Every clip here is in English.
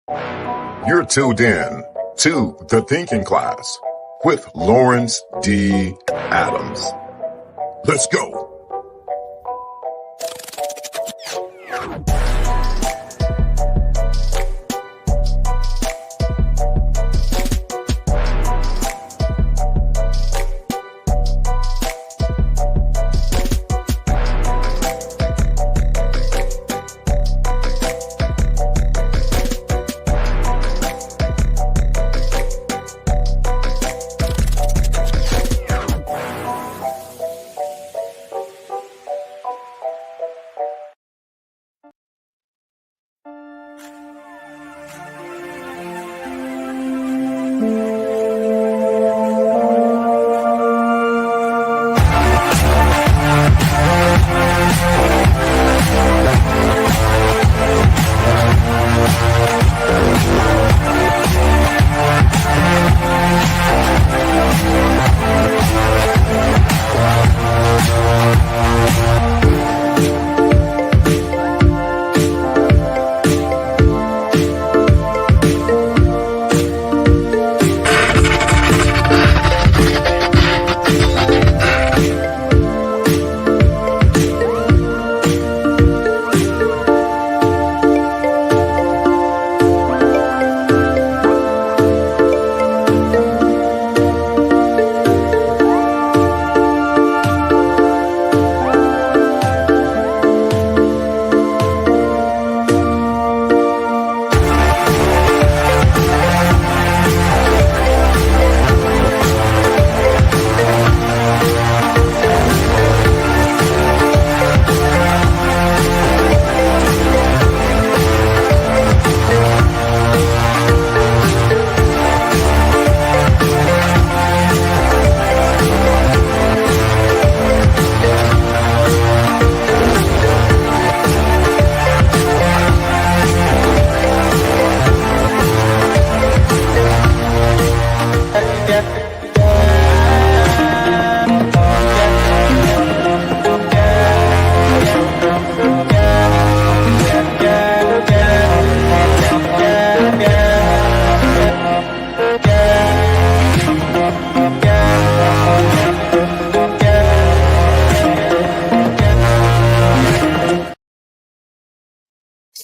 You're tuned in to The Thinking Class with Lawrence D. Adams. Let's go.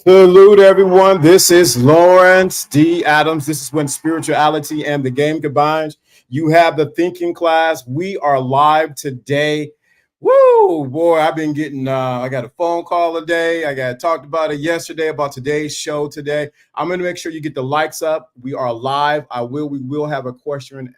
Salute everyone. This is Lawrence D. Adams. This is when spirituality and the game combines. You have the thinking class. We are live today. Woo, boy, I've been getting, I got a phone call today. I got talked about it yesterday about today's show today. I'm going to make sure you get the likes up. We are live. We will have a question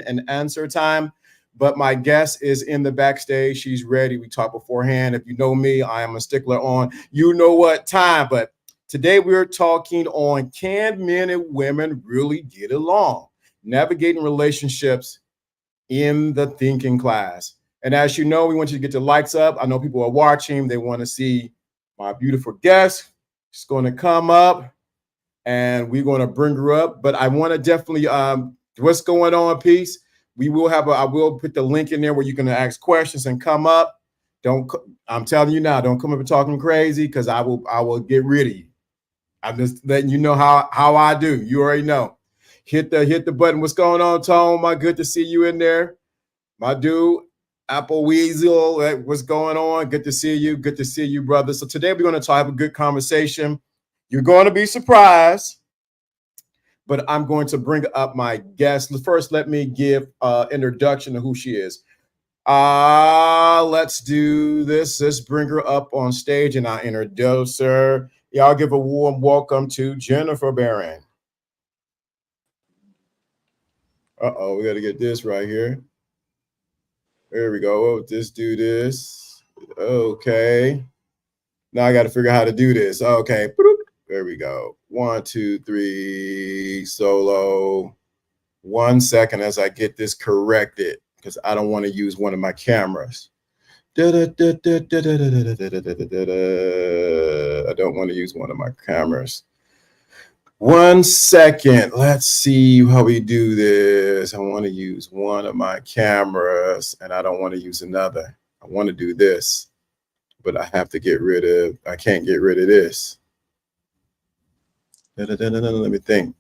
and answer time. But my guest is in the backstage. She's ready. We talked beforehand. If you know me, I am a stickler on you know what time. But today we're talking on, can men and women really get along? Navigating relationships in the thinking class. And as you know, we want you to get the likes up. I know people are watching. They want to see my beautiful guest. She's going to come up and we're going to bring her up. But I want to definitely, what's going on, peace? I will put the link in there where you can ask questions and come up. I'm telling you now, don't come up and talking crazy because I will get rid of you. I'm just letting you know how I do. You already know. Hit the button. What's going on, Tone? My good to see you in there. My dude, Apple Weasel, what's going on? Good to see you. Good to see you, brother. So today we're going to have a good conversation. You're going to be surprised. But I'm going to bring up my guest. First, let me give introduction to who she is. Let's do this. Let's bring her up on stage and I'll introduce her. Y'all give a warm welcome to Jennifer Barron. We got to get this right here. There we go. Just do this. Okay. Now I got to figure out how to do this. Okay. There we go. 1, 2, 3, solo. 1 second as I get this corrected because I don't want to use one of my cameras. I don't want to use one of my cameras. 1 second. Let's see how we do this. I want to use one of my cameras and I don't want to use another. I want to do this, but I can't get rid of this. Let me think.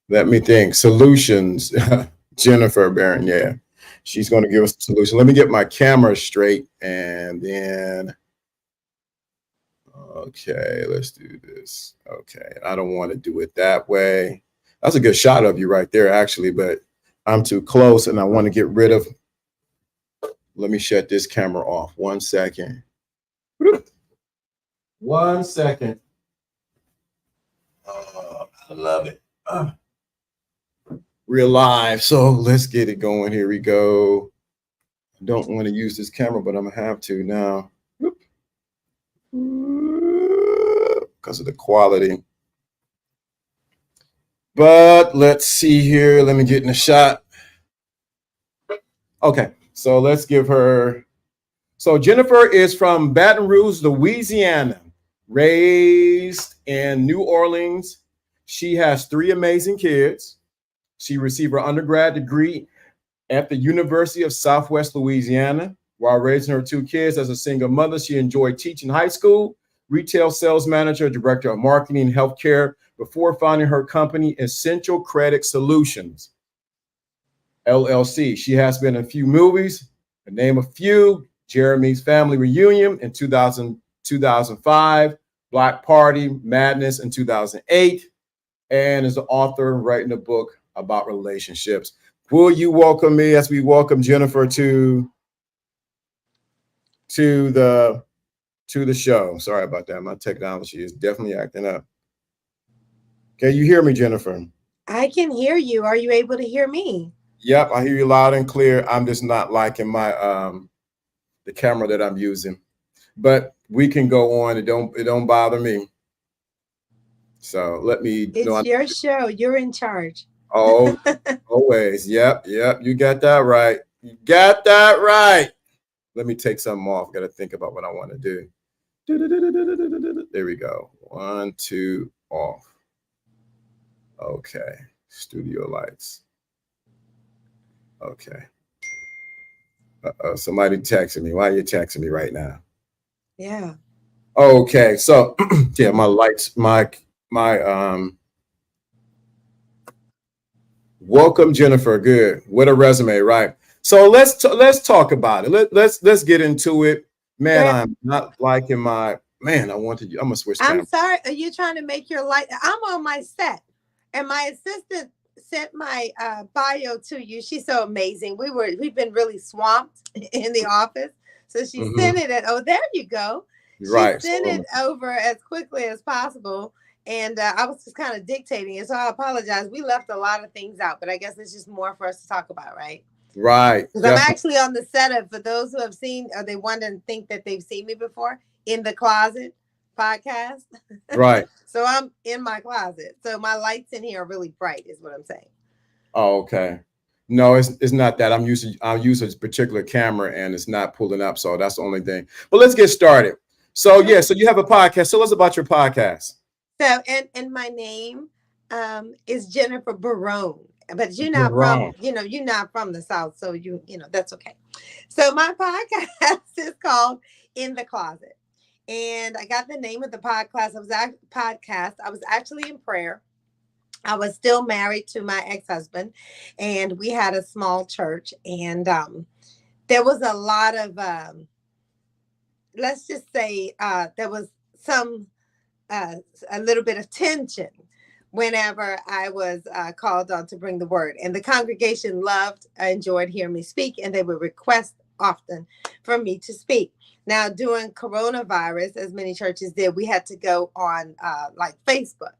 Let me think. Solutions. Jennifer Barron. Yeah. She's going to give us a solution. Let me get my camera straight and then. Okay, let's do this. Okay. I don't want to do it that way. That's a good shot of you right there, actually, but I'm too close and I want to get rid of. Let me shut this camera off. 1 second. 1 second. I love it. We're live, so let's get it going. Here we go. I don't want to use this camera, but I'm gonna have to now because of the quality. But let's see here. Let me get in the shot. Okay, so let's give her. So Jennifer is from Baton Rouge, Louisiana, raised in New Orleans. She has 3 amazing kids. She received her undergrad degree at the University of Southwest Louisiana. While raising her 2 kids as a single mother, she enjoyed teaching high school, retail sales manager, director of marketing and healthcare before founding her company, Essential Credit Solutions, LLC. She has been in a few movies, to name a few: Jeremy's Family Reunion in 2005, Black Party Madness in 2008, and is the author writing a book about relationships. Will you welcome me as we welcome Jennifer to the show? Sorry about that. My technology is definitely acting up. Can you hear me, Jennifer? I can hear you. Are you able to hear me? Yep, I hear you loud and clear. I'm just not liking my the camera that I'm using, but we can go on. It don't bother me. So let me. It's your show. You're in charge. Oh, always. Yep. You got that right. You got that right. Let me take something off. Got to think about what I want to do. There we go. 1, 2, off. Okay. Studio lights. Okay. Somebody texting me. Why are you texting me right now? Yeah. Okay. So yeah, my lights, my welcome, Jennifer. Good. What a resume, right? So let's talk about it. Let's get into it. Man, I'm not liking my man. I'm gonna switch cameras. I'm sorry. Are you trying to make your light? I'm on my set, and my assistant sent my bio to you. She's so amazing. We've been really swamped in the office, so she sent it. Oh, there you go. She sent it over as quickly as possible. And I was just kind of dictating it, so I apologize. We left a lot of things out, but I guess it's just more for us to talk about, right? Right. Because I'm actually on the set of, for those who have seen, or they wonder and think that they've seen me before, In the Closet podcast. Right. So I'm in my closet. So my lights in here are really bright, is what I'm saying. Oh, okay. No, it's not that. I'm using a particular camera and it's not pulling up, so that's the only thing. But let's get started. So yeah, so you have a podcast. Tell us about your podcast. So, and my name is Jennifer Barron, but you're not from, you're not from the South. So that's okay. So my podcast is called In the Closet. And I got the name of the podcast. I was actually in prayer. I was still married to my ex-husband, and we had a small church. And there was a lot of, let's just say there was a little bit of tension whenever I was called on to bring the word. And the congregation enjoyed hearing me speak, and they would request often for me to speak. Now, during coronavirus, as many churches did, we had to go on like Facebook,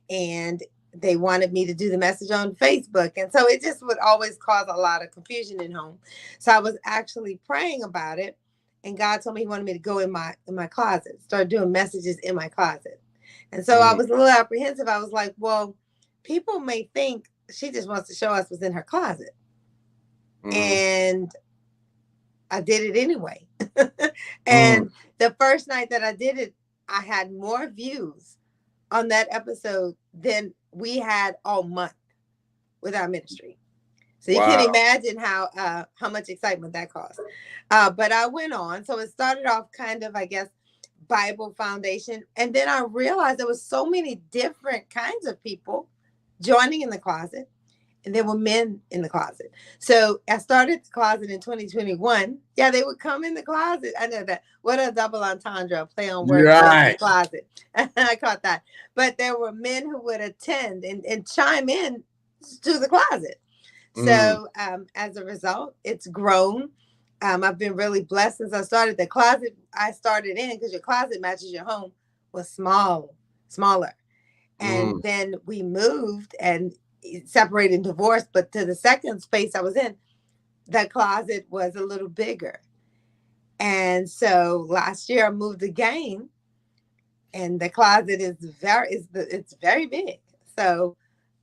and they wanted me to do the message on Facebook. And so it just would always cause a lot of confusion in home. So I was actually praying about it. And God told me he wanted me to go in my closet, start doing messages in my closet. And so I was a little apprehensive. I was like, well, people may think she just wants to show us what's in her closet. And I did it anyway. And the first night that I did it, I had more views on that episode than we had all month with our ministry. So you can imagine how much excitement that caused. But I went on. So it started off kind of, I guess, Bible foundation. And then I realized there was so many different kinds of people joining in the closet. And there were men in the closet. So I started the closet in 2021. Yeah, they would come in the closet. I know that. What a double entendre, play on words, in the Right. closet. I caught that. But there were men who would attend and chime in to the closet. So as a result, it's grown. I've been really blessed since I started. The closet I started in, because your closet matches your home, was smaller. And then we moved and separated and divorced. But to the second space I was in, the closet was a little bigger. And so last year I moved again, and the closet is it's very big. So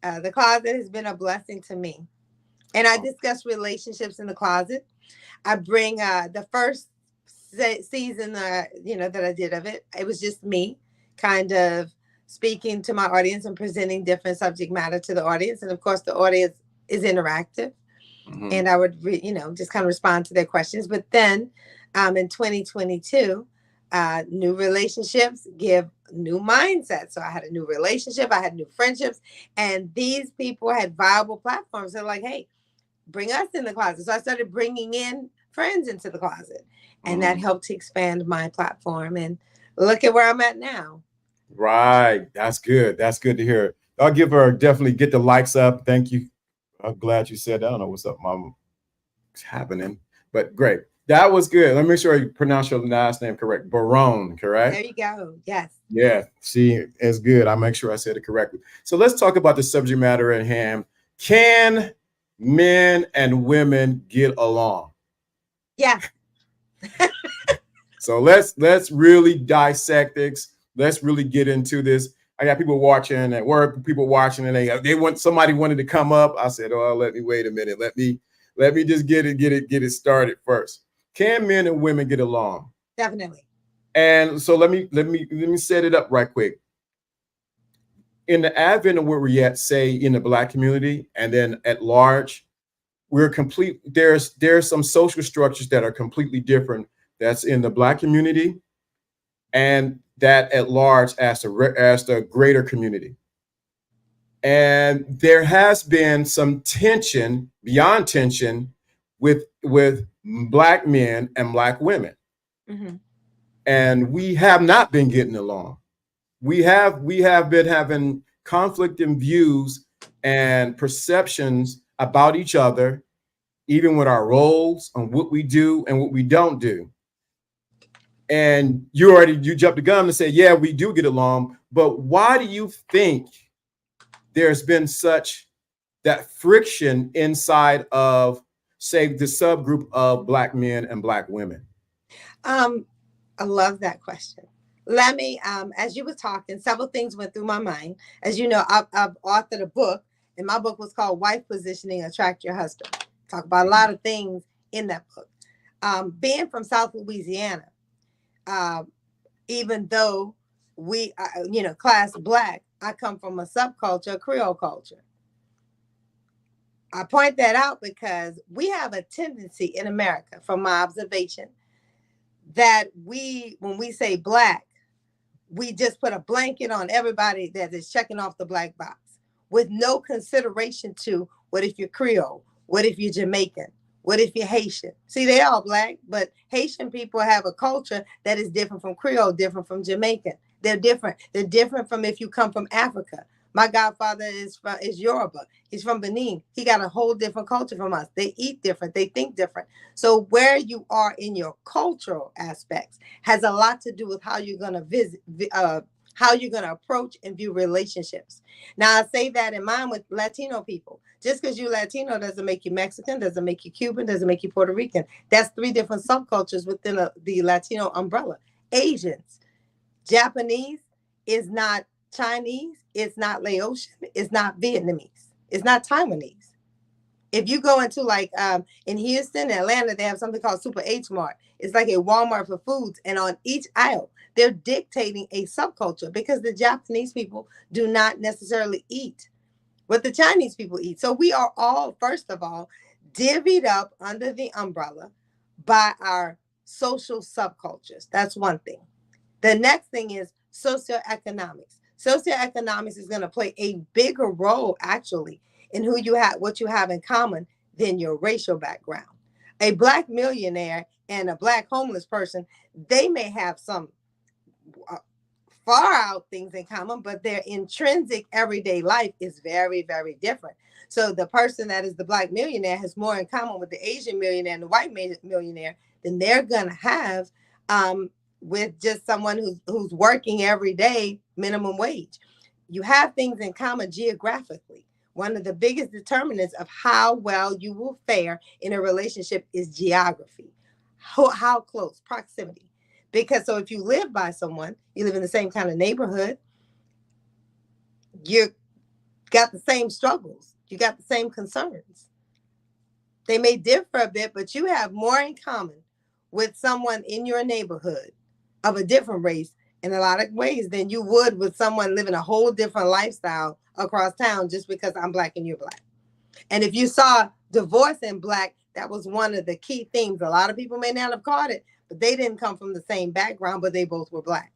the closet has been a blessing to me. And I discuss relationships in the closet. I bring the first season, that I did of it. It was just me kind of speaking to my audience and presenting different subject matter to the audience. And of course, the audience is interactive. And I would, just kind of respond to their questions. But then in 2022, new relationships give new mindsets. So I had a new relationship, I had new friendships, and these people had viable platforms. They're like, hey, bring us in the closet. So I started bringing in friends into the closet, and that helped to expand my platform. And look at where I'm at now. Right. That's good. That's good to hear. I'll give her definitely get the likes up. Thank you. I'm glad you said that. I don't know what's up, Mama. It's happening, but great. That was good. Let me make sure you pronounce your last name correct. Barone, correct? There you go. Yes. Yeah. See, it's good. I'll make sure I said it correctly. So let's talk about the subject matter at hand. Can men and women get along? Yeah. So let's really dissect this. Let's really get into this. I got people watching at work, people watching, and somebody wanted to come up. I said, "Oh, let me wait a minute. Let me just get it started first. Can men and women get along?" Definitely. And so let me set it up right quick. In the advent of where we're at, say in the Black community, and then at large, there's some social structures that are completely different. That's in the Black community, and that at large as the greater community. And there has been some tension, beyond tension, with Black men and Black women. And we have not been getting along. We have been having conflict in views and perceptions about each other, even with our roles on what we do and what we don't do. And you jumped the gun and said, yeah, we do get along. But why do you think there's been such that friction inside of, say, the subgroup of Black men and Black women? I love that question. Let me, as you were talking, several things went through my mind. As you know, I've authored a book, and my book was called Wife Positioning, Attract Your Husband. Talk about a lot of things in that book. Being from South Louisiana, even though we, class Black, I come from a subculture, a Creole culture. I point that out because we have a tendency in America, from my observation, that when we say Black, we just put a blanket on everybody that is checking off the Black box with no consideration to what if you're Creole? What if you're Jamaican? What if you're Haitian? See, they're all Black, but Haitian people have a culture that is different from Creole, different from Jamaican. They're different. They're different from if you come from Africa. My godfather is Yoruba. He's from Benin. He got a whole different culture from us. They eat different. They think different. So where you are in your cultural aspects has a lot to do with how you're going to how you're going to approach and view relationships. Now, I say that in mind with Latino people. Just because you're Latino doesn't make you Mexican, doesn't make you Cuban, doesn't make you Puerto Rican. That's 3 different subcultures within the Latino umbrella. Asians, Japanese is not Chinese, it's not Laotian, it's not Vietnamese, it's not Taiwanese. If you go into in Houston, Atlanta, they have something called Super H Mart. It's like a Walmart for foods. And on each aisle, they're dictating a subculture because the Japanese people do not necessarily eat what the Chinese people eat. So we are all, first of all, divvied up under the umbrella by our social subcultures. That's one thing. The next thing is socioeconomics. Socioeconomics is going to play a bigger role actually in who you have, what you have in common than your racial background. A black millionaire and a black homeless person, they may have some uh, far out things in common, but their intrinsic everyday life is very, very different. So the person that is the black millionaire has more in common with the Asian millionaire and the white millionaire than they're gonna have um, with just someone who's working every day minimum wage. You have things in common geographically. One of the biggest determinants of how well you will fare in a relationship is geography. How close, proximity. Because so if you live by someone, you live in the same kind of neighborhood, you got the same struggles, you got the same concerns. They may differ a bit, but you have more in common with someone in your neighborhood of a different race in a lot of ways than you would with someone living a whole different lifestyle across town just because I'm black and you're black. And if you saw divorce in black, that was one of the key themes. A lot of people may not have caught it, but they didn't come from the same background, but they both were black.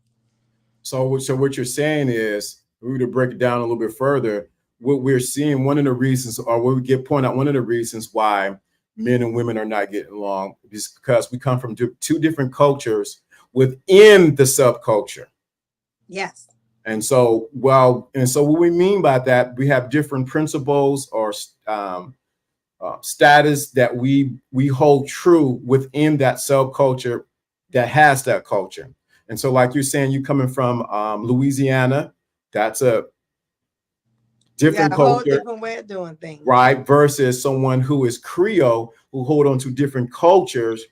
So what you're saying is, we to break it down a little bit further, what we're seeing, one of the reasons, or what we get point out, one of the reasons why men and women are not getting along is because we come from two different cultures within the subculture. Yes. And so, what we mean by that, we have different principles or status that we hold true within that subculture that has that culture. And so, like you're saying, you coming from Louisiana, that's a different culture, whole different way of doing things, right? Versus someone who is Creole, who hold on to different cultures,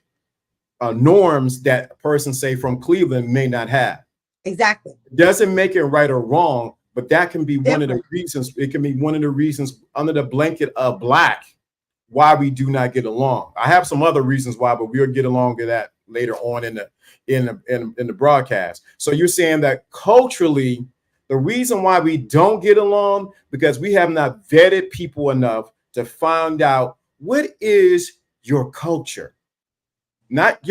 norms that a person, say from Cleveland, may not have. Exactly. Doesn't make it right or wrong, but that can be one of the reasons. It can be one of the reasons under the blanket of black why we do not get along. I have some other reasons why, but we'll get along to that later on in the broadcast. So you're saying that culturally, the reason why we don't get along because we have not vetted people enough to find out what is your culture, not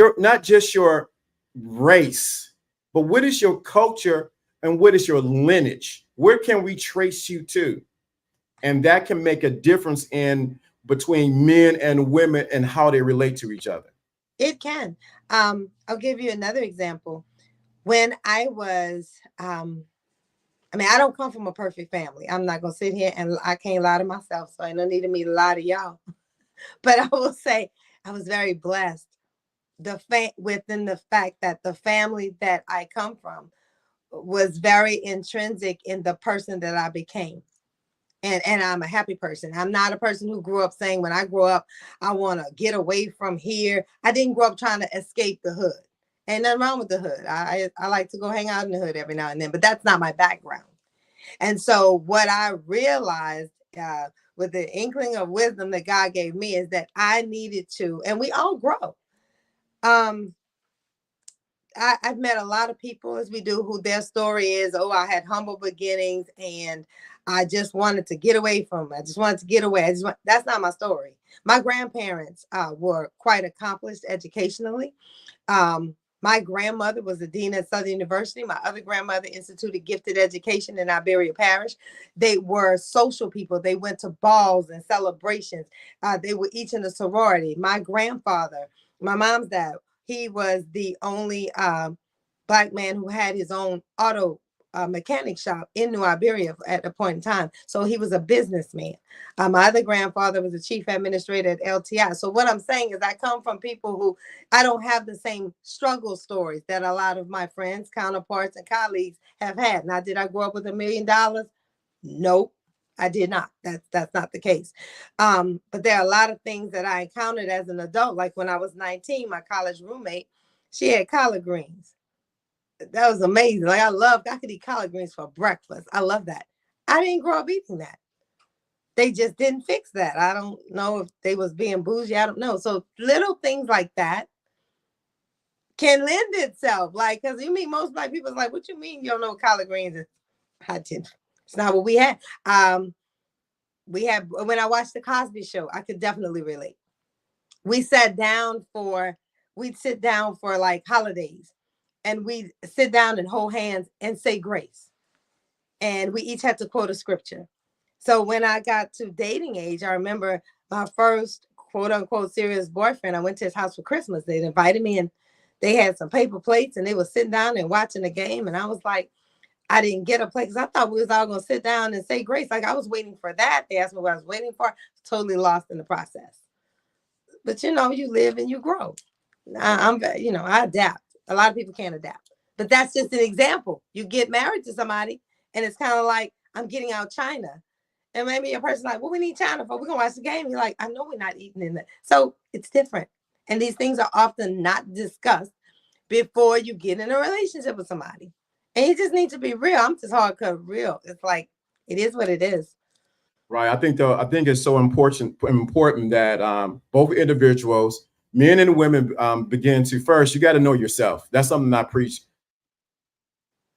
just your race, but what is your culture and what is your lineage? Where can we trace you to? And that can make a difference in between men and women and how they relate to each other. It can. I'll give you another example. When I was, I don't come from a perfect family. I'm not going to sit here and I can't lie to myself. So I don't need me to lie to y'all. But I will say I was very blessed within the fact that the family that I come from was very intrinsic in the person that I became. And I'm a happy person. I'm not a person who grew up saying when I grow up, I want to get away from here. I didn't grow up trying to escape the hood. Ain't nothing wrong with the hood. I like to go hang out in the hood every now and then, but that's not my background. And so what I realized with the inkling of wisdom that God gave me is that I needed to, and we all grow. I've met a lot of people, as we do, who their story is, oh, I had humble beginnings and I just wanted to get away from it. I just wanted to get away. That's not my story. My grandparents were quite accomplished educationally. My grandmother was the dean at Southern University. My other grandmother instituted gifted education in Iberia Parish. They were social people. They went to balls and celebrations. They were each in a sorority. My grandfather, my mom's dad, he was the only Black man who had his own auto mechanic shop in New Iberia at a point in time. So he was a businessman. My other grandfather was the chief administrator at LTI. So what I'm saying is I come from people who I don't have the same struggle stories that a lot of my friends, counterparts, and colleagues have had. Now, did I grow up with $1 million? Nope. I did not. That's not the case. But there are a lot of things that I encountered as an adult. Like when I was 19, my college roommate, she had collard greens. That was amazing. Like I could eat collard greens for breakfast. I love that. I didn't grow up eating that. They just didn't fix that. I don't know if they was being bougie. I don't know. So little things like that can lend itself. Like, because you mean most Black people is like, what you mean you don't know collard greens? I didn't. It's not what we had. When I watched the Cosby Show, I could definitely relate. We'd sit down for like holidays. and we sit down and hold hands and say grace. And we each had to quote a scripture. So when I got to dating age, I remember my first quote unquote serious boyfriend. I went to his house for Christmas. They invited me, and they had some paper plates, and they were sitting down and watching the game. And I was like, I didn't get a plate because I thought we was all going to sit down and say grace. Like I was waiting for that. They asked me what I was waiting for. Totally lost in the process. But you know, you live and you grow. I adapt. A lot of people can't adapt. But that's just an example. You get married to somebody, and it's kind of like, I'm getting out China. And maybe a person's like, well, we need China for, we're going to watch the game. You're like, I know we're not eating in that. So it's different. And these things are often not discussed before you get in a relationship with somebody. And you just need to be real. I'm just hardcore real. It's like, it is what it is. Right. I think it's so important that both individuals, men and women, begin to first. You got to know yourself. That's something I preach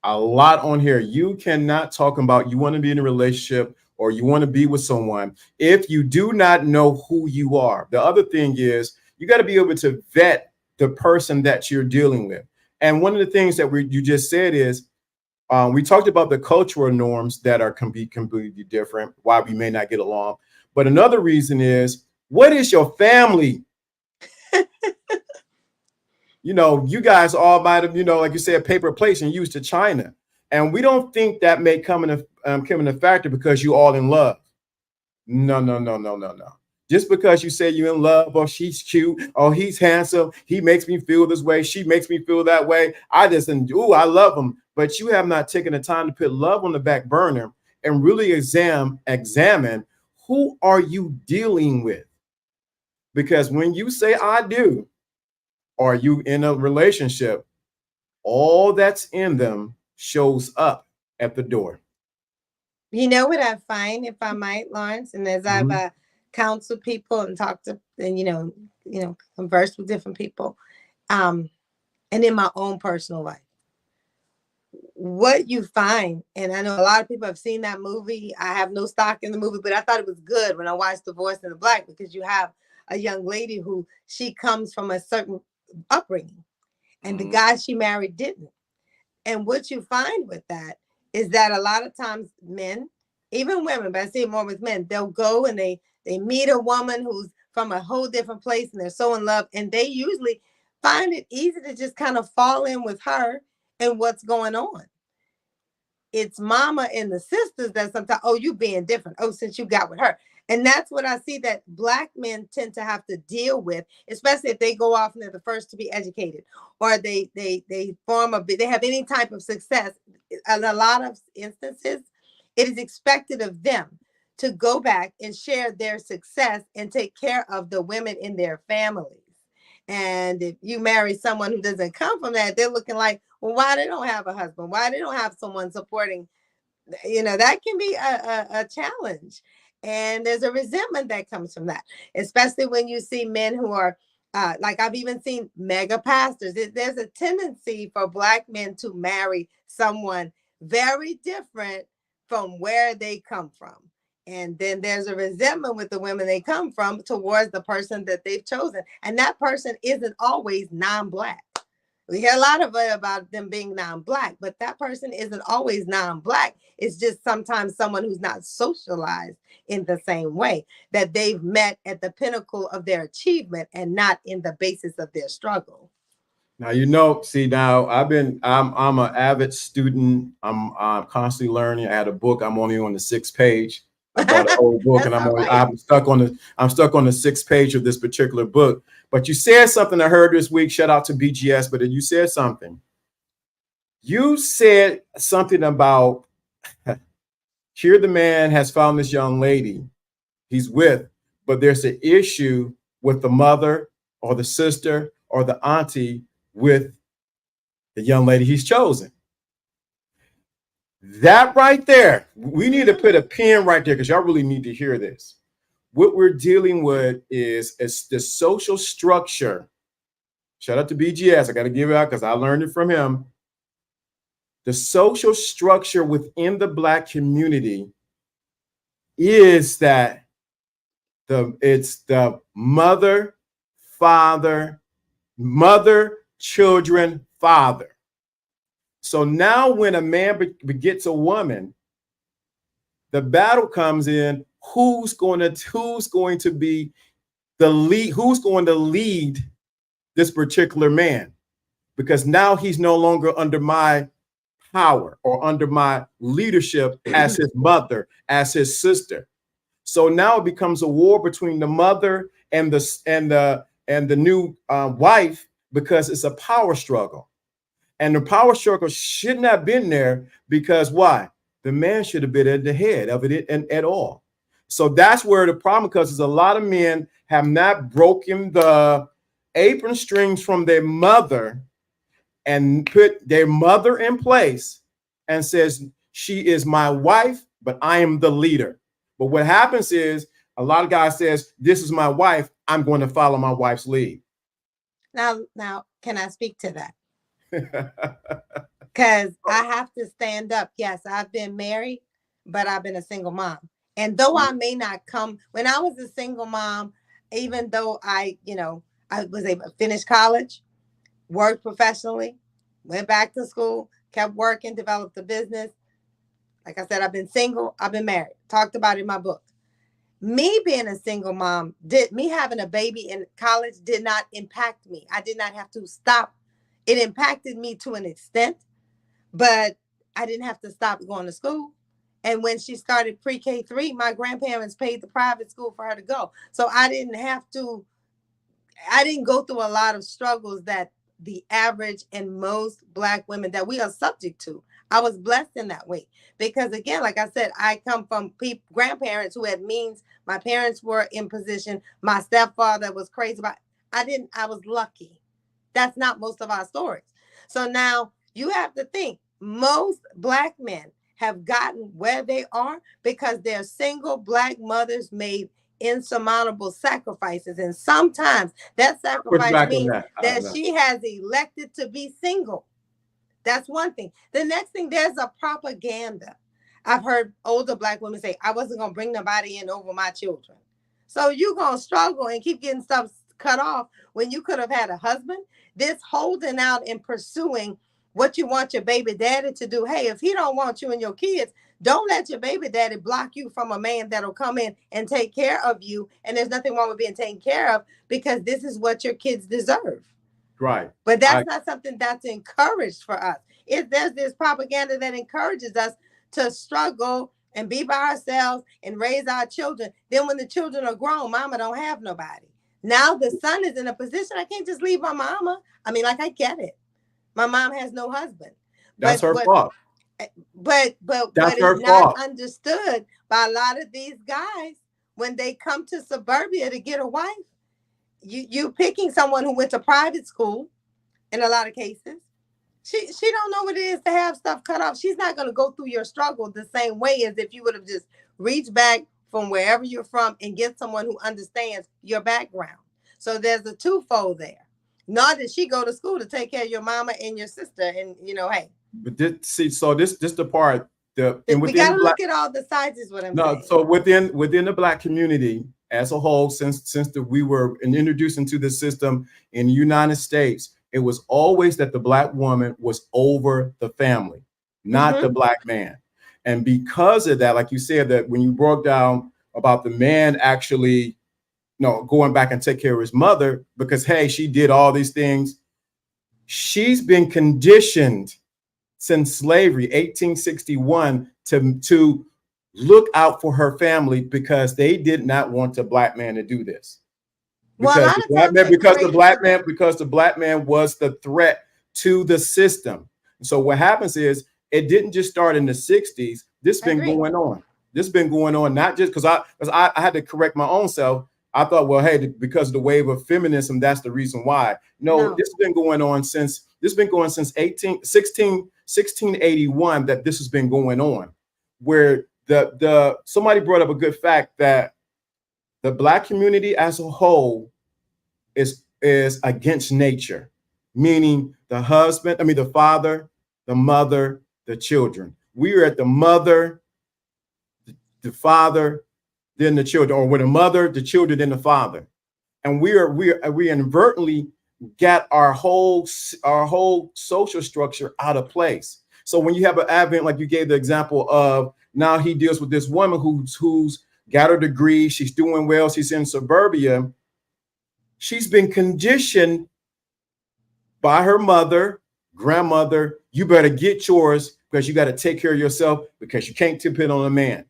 a lot on here. You cannot talk about you want to be in a relationship or you want to be with someone if you do not know who you are. The other thing is you got to be able to vet the person that you're dealing with. And one of the things that you just said is we talked about the cultural norms that can be completely different, why we may not get along. But another reason is, what is your family? You guys all might have, like you said, paper plates and used to China. And we don't think that may come in a factor because you all in love. No, no, no, no, no, no. Just because you say you're in love, or she's cute, or he's handsome, he makes me feel this way, she makes me feel that way. I love him. But you have not taken the time to put love on the back burner and really examine who are you dealing with. Because when you say I do, or you in a relationship, all that's in them shows up at the door. You know what I find, if I might, Lawrence, and as I've counseled people and talked to, and conversed with different people, and in my own personal life, what you find, and I know a lot of people have seen that movie. I have no stock in the movie, but I thought it was good when I watched Divorce in the Black, because you have a young lady who she comes from a certain upbringing, and the guy she married didn't. And what you find with that is that a lot of times men, even women, but I see it more with men, they'll go and they meet a woman who's from a whole different place and they're so in love, and they usually find it easy to just kind of fall in with her and what's going on. It's mama and the sisters that sometimes, oh, you being different. Oh, since you got with her. And that's what I see that Black men tend to have to deal with, especially if they go off and they're the first to be educated, or they have any type of success. In a lot of instances, it is expected of them to go back and share their success and take care of the women in their families. And if you marry someone who doesn't come from that, they're looking like, well, why they don't have a husband? Why they don't have someone supporting? That can be a challenge. And there's a resentment that comes from that, especially when you see men who are like, I've even seen mega pastors. There's a tendency for Black men to marry someone very different from where they come from. And then there's a resentment with the women they come from towards the person that they've chosen. And that person isn't always non-Black. We hear a lot of it about them being non-Black, but that person isn't always non-Black. It's just sometimes someone who's not socialized in the same way, that they've met at the pinnacle of their achievement and not in the basis of their struggle. Now, see, now I'm an avid student. I'm constantly learning. I had a book. I'm only on the 6th page. I bought an old book, and I'm stuck on the 6th page of this particular book. But you said something I heard this week. Shout out to BGS. But you said something. You said something about here the man has found this young lady he's with, but there's an issue with the mother or the sister or the auntie with the young lady he's chosen. That right there, we need to put a pin right there because y'all really need to hear this. What we're dealing with is the social structure. Shout out to BGS. I got to give it out because I learned it from him. The social structure within the Black community is that it's the mother, father, children, father. So now when a man begets a woman, the battle comes in, who's going to be the lead, who's going to lead this particular man? Because now he's no longer under my power or under my leadership as his mother, as his sister. So now it becomes a war between the mother and the new wife, because it's a power struggle. And the power struggle shouldn't have been there, because why? The man should have been at the head of it at all. So that's where the problem comes, is a lot of men have not broken the apron strings from their mother and put their mother in place and says, she is my wife, but I am the leader. But what happens is a lot of guys says, this is my wife, I'm going to follow my wife's lead. Now, can I speak to that? Because I have to stand up. Yes, I've been married, but I've been a single mom. And though I may not come, when I was a single mom, even though I was able to finish college, worked professionally, went back to school, kept working, developed a business. Like I said, I've been single, I've been married, talked about it in my book. Me being a single mom, me having a baby in college did not impact me. I did not have to stop. It impacted me to an extent, but I didn't have to stop going to school. And when she started pre-K 3, my grandparents paid the private school for her to go. So I didn't go through a lot of struggles that the average and most Black women that we are subject to. I was blessed in that way because, again, like I said, I come from grandparents who had means. My parents were in position. My stepfather was crazy about. I was lucky. That's not most of our stories. So now you have to think, most Black men have gotten where they are because their single Black mothers made insurmountable sacrifices. And sometimes that sacrifice means that she has elected to be single. That's one thing. The next thing, there's a propaganda. I've heard older Black women say, I wasn't going to bring nobody in over my children. So you're going to struggle and keep getting stuff cut off when you could have had a husband. This holding out and pursuing what you want your baby daddy to do. Hey, if he don't want you and your kids, don't let your baby daddy block you from a man that'll come in and take care of you. And there's nothing wrong with being taken care of, because this is what your kids deserve. Right. But that's not something that's encouraged for us. There's this propaganda that encourages us to struggle and be by ourselves and raise our children. Then when the children are grown, mama don't have nobody. Now the son is in a position, I can't just leave my mama. I mean, I get it. My mom has no husband. That's her fault. But what is not understood by a lot of these guys, when they come to suburbia to get a wife, you picking someone who went to private school in a lot of cases. She don't know what it is to have stuff cut off. She's not going to go through your struggle the same way as if you would have just reached back from wherever you're from and get someone who understands your background. So there's a twofold there. Not that she go to school to take care of your mama and your sister, and hey. But this the part. We got to look at all the sides, is what I'm saying. So within the Black community as a whole, since we were introduced into the system in the United States, it was always that the Black woman was over the family, not the Black man. And because of that, like you said, that when you broke down about the man actually going back and take care of his mother, because hey, she did all these things. She's been conditioned since slavery, 1861, to look out for her family, because they did not want a Black man to do this. Because the Black man was the threat to the system. So what happens is, it didn't just start in the 60s. This has been going on. This has been going on, not just because I had to correct my own self. I thought, well, hey, because of the wave of feminism, that's the reason why. No, this has been going on since 1681 that this has been going on, where somebody brought up a good fact that the Black community as a whole is against nature, meaning the father, the mother, the children. We are at the mother, the father, then the children, or with the mother, the children, then the father. And we inadvertently got our whole social structure out of place. So when you have an advent, like you gave the example of, now he deals with this woman who's got her degree, she's doing well, she's in suburbia. She's been conditioned by her mother, grandmother, you better get yours because you got to take care of yourself because you can't depend on a man.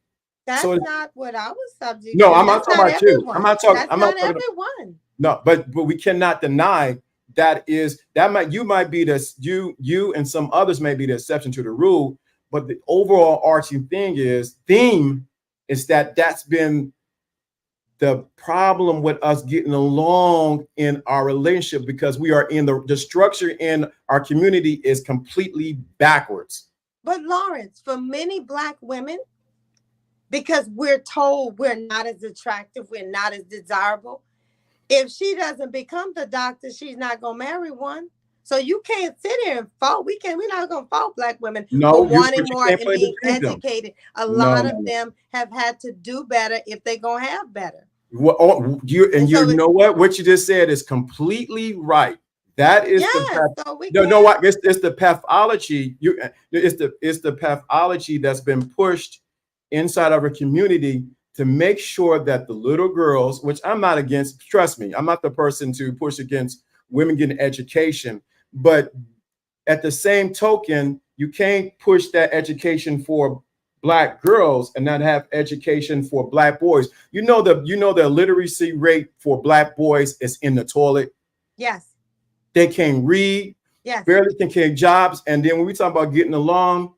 That's So not what I was subject no, to. I'm not That's talking not about you. everyone. I'm not talking. That's I'm not not talking. everyone. No, but we cannot deny that you might be this, you and some others may be the exception to the rule, but the overall arching theme is that that's been the problem with us getting along in our relationship, because we are in the structure in our community is completely backwards. But Lawrence, for many Black women, because we're told we're not as attractive, we're not as desirable, if she doesn't become the doctor, she's not gonna marry one. So you can't sit here and fault. We're not gonna fault Black women for wanting more and being educated. A lot of them have had to do better if they're gonna have better. Well, you know what you just said is completely right. That is what it's the pathology. It's the pathology that's been pushed inside of a community to make sure that the little girls, which I'm not against, trust me, I'm not the person to push against women getting education, but at the same token, you can't push that education for Black girls and not have education for Black boys. You know the literacy rate for Black boys is in the toilet. Yes. They can't read, yes, barely can get jobs. And then when we talk about getting along,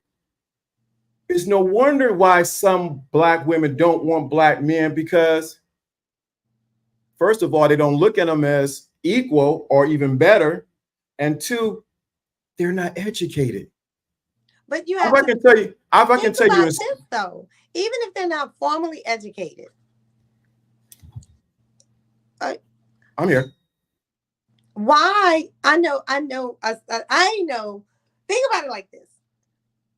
it's no wonder why some Black women don't want Black men, because first of all, they don't look at them as equal or even better. And two, they're not educated. But you have I can tell you this though, even if they're not formally educated. I'm here. Why? I know. Think about it like this.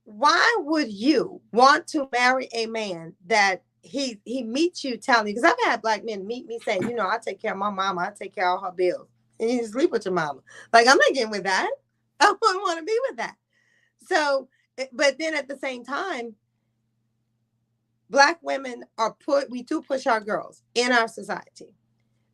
Why would you want to marry a man that he meets you telling you? Because I've had Black men meet me saying, I take care of my mama, I take care of all her bills, and you sleep with your mama. Like, I'm not getting with that. I don't want to be with that. So, but then at the same time, Black women we do push our girls in our society.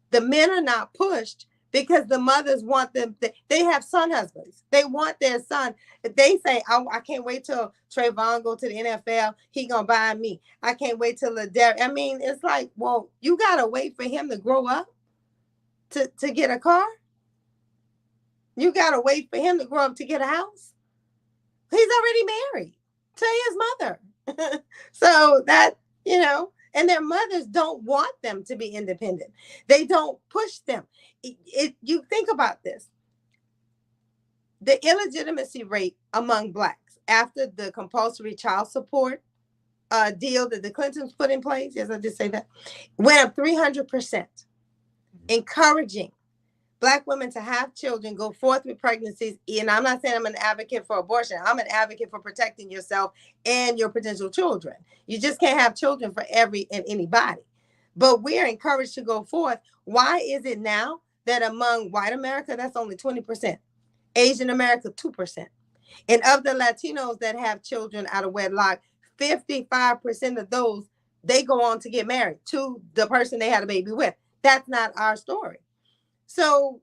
The men are not pushed because the mothers want them. They have son husbands. They want their son. They say, I can't wait till Trayvon go to the NFL. He gonna buy me. I can't wait till I mean, it's like, well, you gotta wait for him to grow up to get a car. You gotta wait for him to grow up to get a house. He's already married to his mother. So that, and their mothers don't want them to be independent. They don't push them. You think about this. The illegitimacy rate among Blacks after the compulsory child support deal that the Clintons put in place, yes, I did say that, went up 300%, encouraging Black women to have children, go forth with pregnancies. And I'm not saying I'm an advocate for abortion. I'm an advocate for protecting yourself and your potential children. You just can't have children for anybody. But we're encouraged to go forth. Why is it now that among white America, that's only 20%, Asian America, 2%. And of the Latinos that have children out of wedlock, 55% of those, they go on to get married to the person they had a baby with. That's not our story. So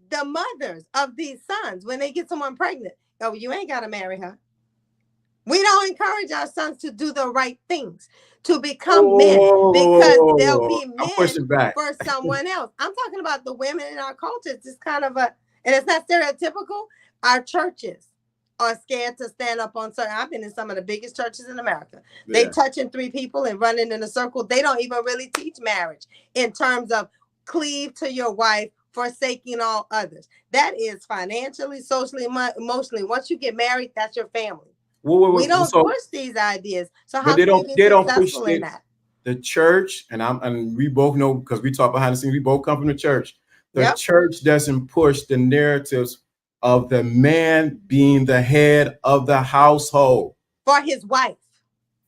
the mothers of these sons, when they get someone pregnant, you ain't got to marry her. We don't encourage our sons to do the right things, to become men, because they'll be men for someone else. I'm talking about the women in our culture. It's just kind of and it's not stereotypical. Our churches are scared to stand up on certain. I've been in some of the biggest churches in America. Yeah. They touching 3 people and running in a circle. They don't even really teach marriage in terms of cleave to your wife, forsaking all others. That is financially, socially, emotionally. Once you get married, that's your family. We don't push these ideas. So how can we be successful in that? The church, and we both know, because we talk behind the scenes, we both come from the church. The church doesn't push the narratives of the man being the head of the household for his wife.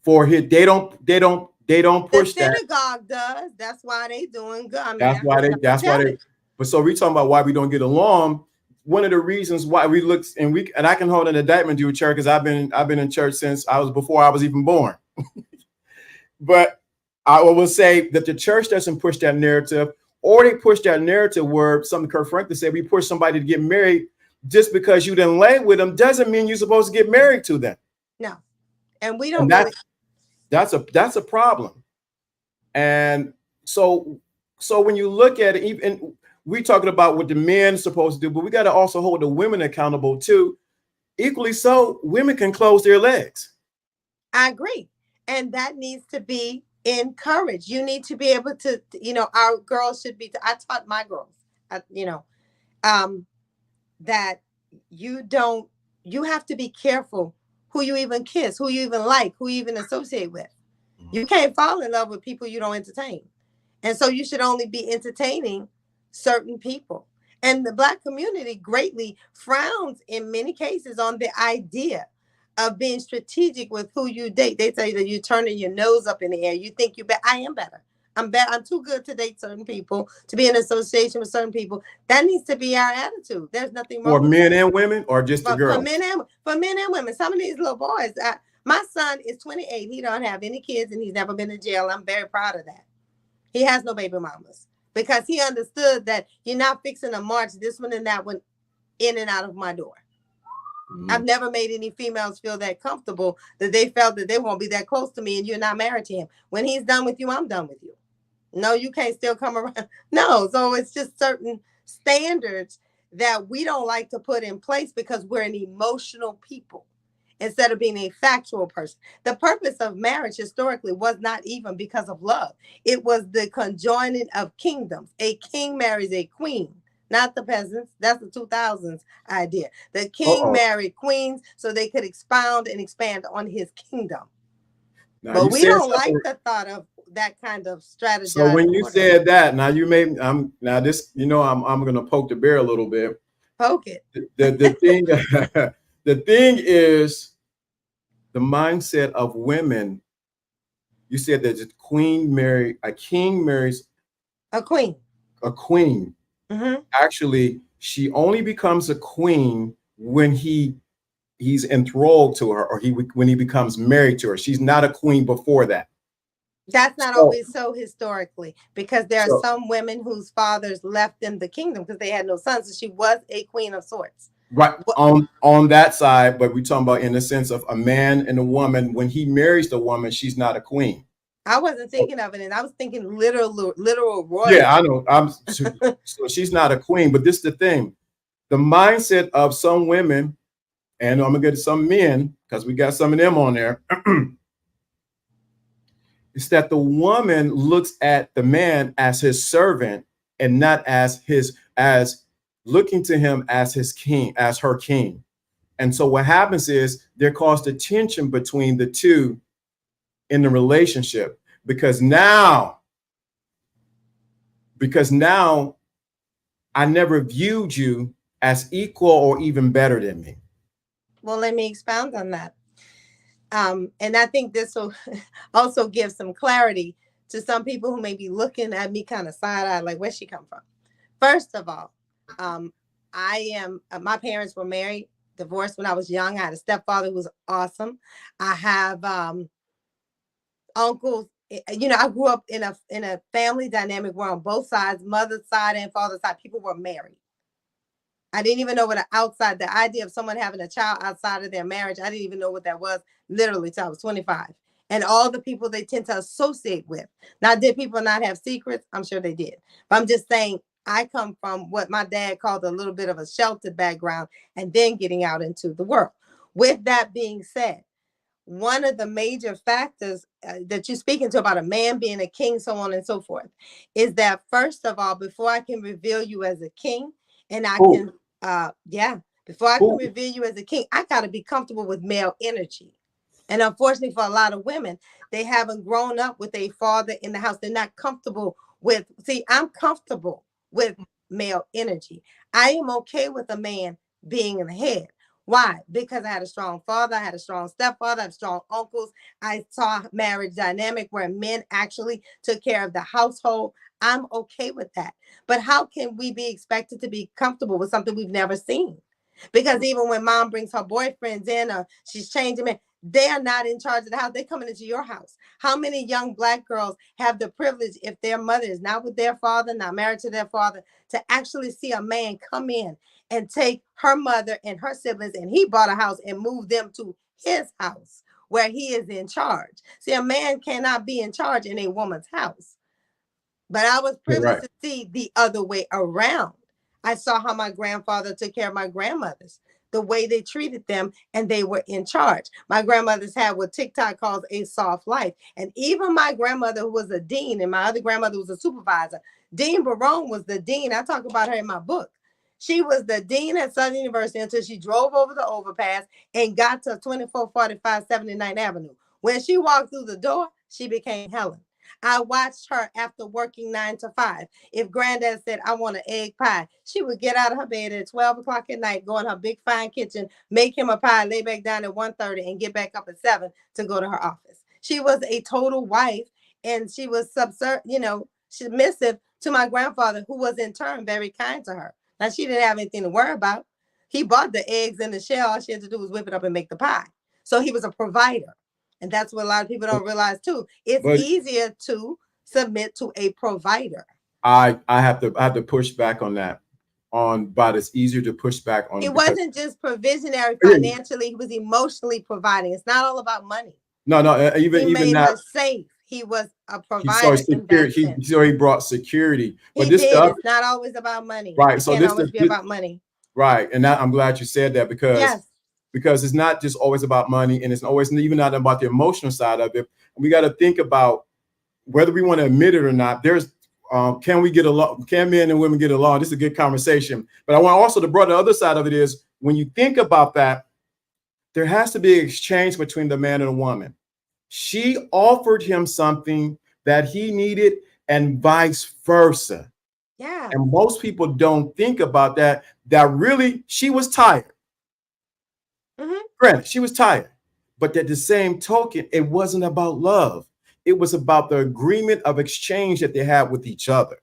They don't push that. The synagogue does. That's why they doing good. I mean, that's why they But so we talking about why we don't get along. One of the reasons why we look and I can hold an indictment to you, church, because I've been in church since before I was even born. But I will say that the church doesn't push that narrative, or they push that narrative where something Kurt Franklin said, we push somebody to get married just because you didn't lay with them doesn't mean you're supposed to get married to them. No. And we don't and really. That's a problem. And so when you look at it, even we talking about what the men are supposed to do, but we got to also hold the women accountable too. Equally so, women can close their legs. I agree. And that needs to be encouraged. You need to be able to, our girls should be, I taught my girls, that you have to be careful who you even kiss, who you even like, who you even associate with. You can't fall in love with people you don't entertain. And so you should only be entertaining certain people. And the Black community greatly frowns in many cases on the idea of being strategic with who you date. They tell you that you're turning your nose up in the air. You think you're better. I am better. I'm better. I'm too good to date certain people, to be in association with certain people. That needs to be our attitude. There's nothing wrong for with men that. And women, or just the girls? For men and women. Some of these little boys. My son is 28. He don't have any kids, and he's never been to jail. I'm very proud of that. He has no baby mamas because he understood that you're not fixing to march this one and that one in and out of my door. I've never made any females feel that comfortable that they felt that they won't be that close to me and you're not married to him. When he's done with you, I'm done with you. No, you can't still come around. No. So it's just certain standards that we don't like to put in place because we're an emotional people instead of being a factual person. The purpose of marriage historically was not even because of love. It was the conjoining of kingdoms. A king marries a queen. Not the peasants. That's the 2000s idea. The king married queens so they could expound and expand on his kingdom. Now, but we don't like the thought of that kind of strategy. So when you said that, now you made I'm going to poke the bear a little bit. Poke it. The thing the thing is the mindset of women. You said that a king marries a queen. A queen. Mm-hmm. Actually, she only becomes a queen when he's enthralled to her, or when he becomes married to her. She's not a queen before that. That's not always so historically, because there are some women whose fathers left them the kingdom because they had no sons. So she was a queen of sorts. Right. On that side, but we're talking about in the sense of a man and a woman. When he marries the woman, she's not a queen. I wasn't thinking of it, and I was thinking literal royalty. Yeah, I know. So she's not a queen, but this is the thing. The mindset of some women, and I'm gonna get to some men because we got some of them on there. Is that the woman looks at the man as his servant and not as looking to him as his king, as her king. And so what happens is there caused a tension between the two in the relationship because now I never viewed you as equal or even better than me. Well, let me expound on that. And I think this will also give some clarity to some people who may be looking at me kind of side-eyed, like, where'd she come from? First of all, my parents were married, divorced when I was young. I had a stepfather who was awesome. I have uncles. I grew up in a family dynamic where on both sides, mother's side and father's side, people were married. I didn't even know what the idea of someone having a child outside of their marriage, I didn't even know what that was literally till I was 25. And all the people they tend to associate with. Now, did people not have secrets? I'm sure they did. But I'm just saying, I come from what my dad called a little bit of a sheltered background and then getting out into the world. With that being said, one of the major factors that you're speaking to about a man being a king, so on and so forth, is that first of all, before I can reveal you as a king, and I can, before I can reveal you as a king, I got to be comfortable with male energy. And unfortunately for a lot of women, they haven't grown up with a father in the house. They're not comfortable with, I'm comfortable with male energy. I am okay with a man being in the head. Why? Because I had a strong father, I had a strong stepfather, I had strong uncles. I saw marriage dynamic where men actually took care of the household. I'm okay with that. But how can we be expected to be comfortable with something we've never seen? Because even when mom brings her boyfriends in or she's changing men, they are not in charge of the house. They're coming into your house. How many young Black girls have the privilege, if their mother is not with their father, not married to their father, to actually see a man come in and take her mother and her siblings, and he bought a house and moved them to his house where he is in charge? See, a man cannot be in charge in a woman's house. But I was privileged to see the other way around. I saw how my grandfather took care of my grandmothers, the way they treated them, and they were in charge. My grandmothers had what TikTok calls a soft life. And even my grandmother, who was a dean, and my other grandmother was a supervisor, Dean Barron was the dean. I talk about her in my book. She was the dean at Southern University until she drove over the overpass and got to 2445 79th Avenue. When she walked through the door, she became Helen. I watched her after working 9 to 5. If granddad said, I want an egg pie, she would get out of her bed at 12 o'clock at night, go in her big fine kitchen, make him a pie, lay back down at 1:30 and get back up at 7 to go to her office. She was a total wife, and she was submissive to my grandfather, who was in turn very kind to her. Now, she didn't have anything to worry about. He bought the eggs in the shell. All she had to do was whip it up and make the pie. So he was a provider. And that's what a lot of people don't realize too. It's easier to submit to a provider. I have to push back on that. But it's easier to push back on. It wasn't just provisionary financially; he was emotionally providing. It's not all about money. No, he made now, her safe. He was a provider. He brought security. But it's not always about money. Right. It can't always be about money. Right. And I'm glad you said that, because it's not just always about money, and it's always even not about the emotional side of it. We got to think about whether we want to admit it or not. There's can we get along? Can men and women get along? This is a good conversation. But I want also to bring the other side of it is, when you think about that, there has to be an exchange between the man and the woman. She offered him something that he needed, and vice versa. Yeah. And most people don't think about that really she was tired. Granted, she was tired. But at the same token, it wasn't about love. It was about the agreement of exchange that they had with each other.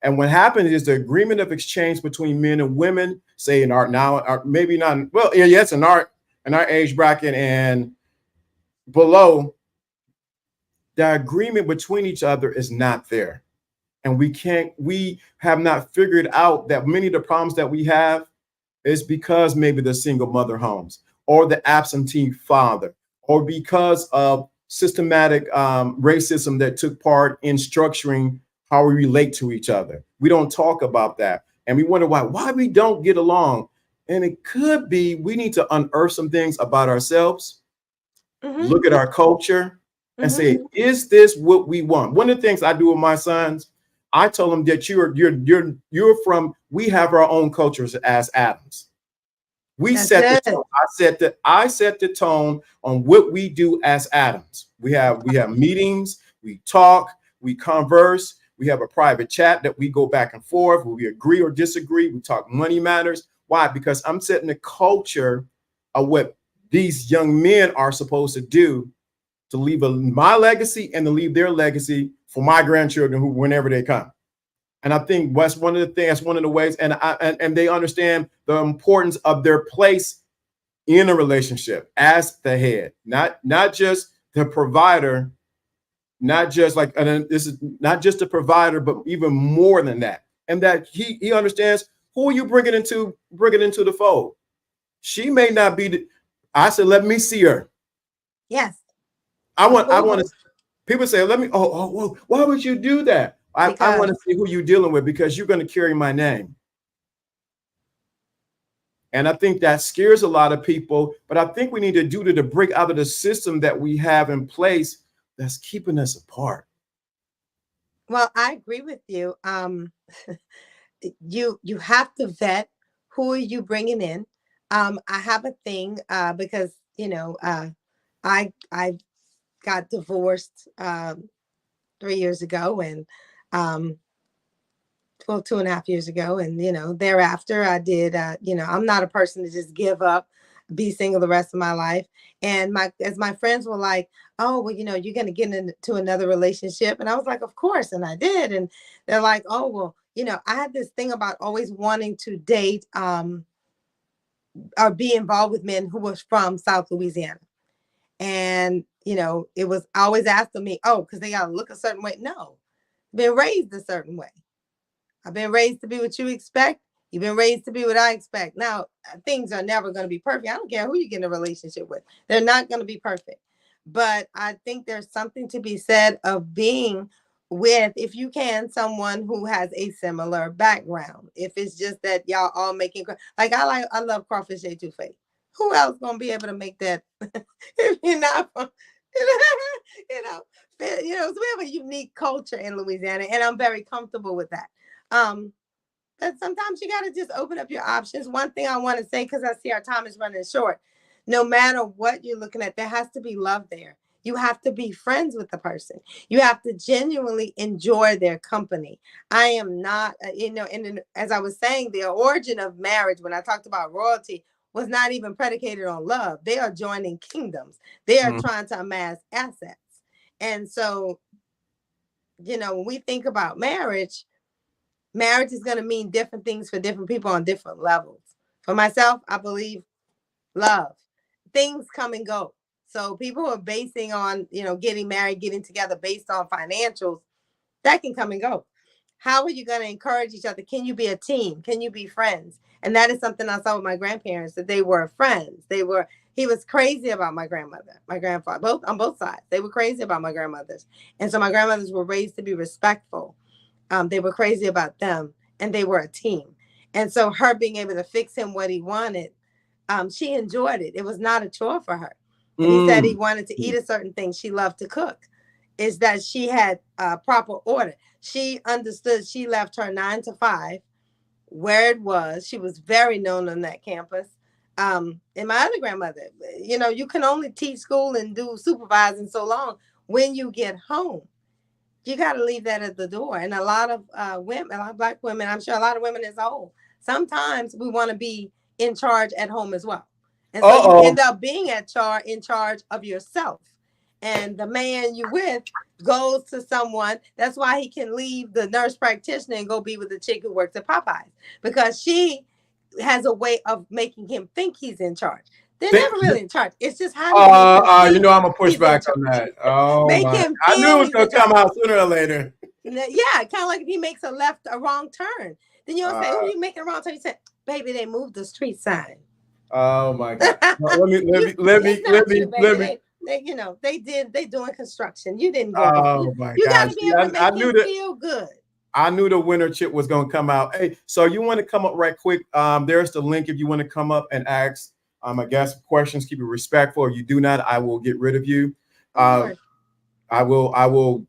And what happened is the agreement of exchange between men and women, say in art now, or maybe not, well, yes, in our age bracket and below, the agreement between each other is not there. And we have not figured out that many of the problems that we have is because maybe the single mother homes, or the absentee father, or because of systematic racism that took part in structuring how we relate to each other. We don't talk about that. And we wonder why we don't get along. And it could be we need to unearth some things about ourselves, look at our culture, and say, is this what we want? One of the things I do with my sons, I tell them that we have our own cultures as Adams. We set the tone. I set the tone on what we do as Adams. We have meetings, we talk, we converse, we have a private chat that we go back and forth, where we agree or disagree. We talk money matters. Why? Because I'm setting the culture of what these young men are supposed to do to leave my legacy and to leave their legacy for my grandchildren whenever they come. And I think that's one of the things, that's one of the ways, and they understand the importance of their place in a relationship as the head, not just the provider, not just like, and this is not just the provider, but even more than that. And that he understands who are you bringing into the fold. She may not be. I said, let me see her. Yes. I want to. People say, let me. Oh, why would you do that? I want to see who you're dealing with, because you're going to carry my name. And I think that scares a lot of people. But I think we need to do to break out of the system that we have in place that's keeping us apart. Well, I agree with you. You have to vet who are you bringing in. I have a thing because I got divorced 3 years ago, and 2.5 years ago, and thereafter I did. I'm not a person to just give up. be single the rest of my life. And as my friends were like, oh, well, you know, you're going to get into another relationship. And I was like, of course. And I did. And they're like, oh, well, you know, I had this thing about always wanting to date or be involved with men who was from South Louisiana. And, you know, it was always asking me, oh, because they got to look a certain way. No, been raised a certain way. I've been raised to be what you expect. You've been raised to be what I expect. Now, things are never going to be perfect. I don't care who you get in a relationship with. They're not going to be perfect. But I think there's something to be said of being with, if you can, someone who has a similar background. If it's just that y'all all making, like I love crawfish etouffee. Who else going to be able to make that if you're not from, you know, so we have a unique culture in Louisiana, and I'm very comfortable with that. But sometimes you got to just open up your options. One thing I want to say, because I see our time is running short, no matter what you're looking at, there has to be love there. You have to be friends with the person. You have to genuinely enjoy their company. I am not, and as I was saying, the origin of marriage, when I talked about royalty, was not even predicated on love. They are joining kingdoms. They are trying to amass assets. And so, when we think about marriage is going to mean different things for different people on different levels. For myself, I believe love. Things come and go. So people are basing on, getting married, getting together based on financials. That can come and go. How are you going to encourage each other? Can you be a team? Can you be friends? And that is something I saw with my grandparents, that they were friends. He was crazy about my grandmother, my grandfather, on both sides. They were crazy about my grandmothers. And so my grandmothers were raised to be respectful. They were crazy about them, and they were a team. And so her being able to fix him what he wanted, she enjoyed it. It was not a chore for her. And he said he wanted to eat a certain thing. She loved to cook. Is that she had proper order. She understood. She left her 9 to 5 where it was. She was very known on that campus. And my other grandmother, you can only teach school and do supervising so long. When you get home, you got to leave that at the door. And a lot of women, a lot of Black women, I'm sure a lot of women as a whole, sometimes we want to be in charge at home as well. And so you end up being in charge of yourself. And the man you with goes to someone. That's why he can leave the nurse practitioner and go be with the chick who works at Popeyes, because she has a way of making him think he's in charge. They're never really in charge. It's just how I'm gonna push back on that. Oh, make him I knew it was gonna come out sooner or later. Yeah, kind of like if he makes a wrong turn, then you'll say, "Oh, you making a wrong turn." You say, "Baby, they moved the street sign." Oh my God! let me. They doing construction. You didn't go. Oh my God! You got to be able to make him feel good. I knew the winner chip was going to come out. Hey, so you want to come up right quick? There's the link if you want to come up and ask, I guess, questions. Keep it respectful. If you do not, I will get rid of you. I will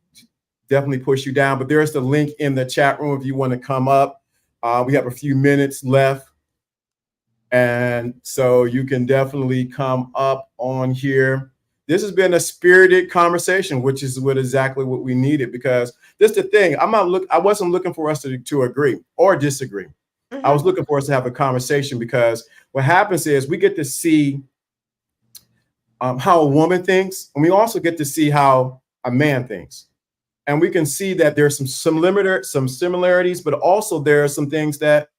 definitely push you down. But there's the link in the chat room if you want to come up. We have a few minutes left. And so you can definitely come up on here. This has been a spirited conversation, which is exactly what we needed, because this is the thing. I wasn't looking for us to agree or disagree. I was looking for us to have a conversation, because what happens is we get to see how a woman thinks, and we also get to see how a man thinks. And we can see that there's some similarities, but also there are some things that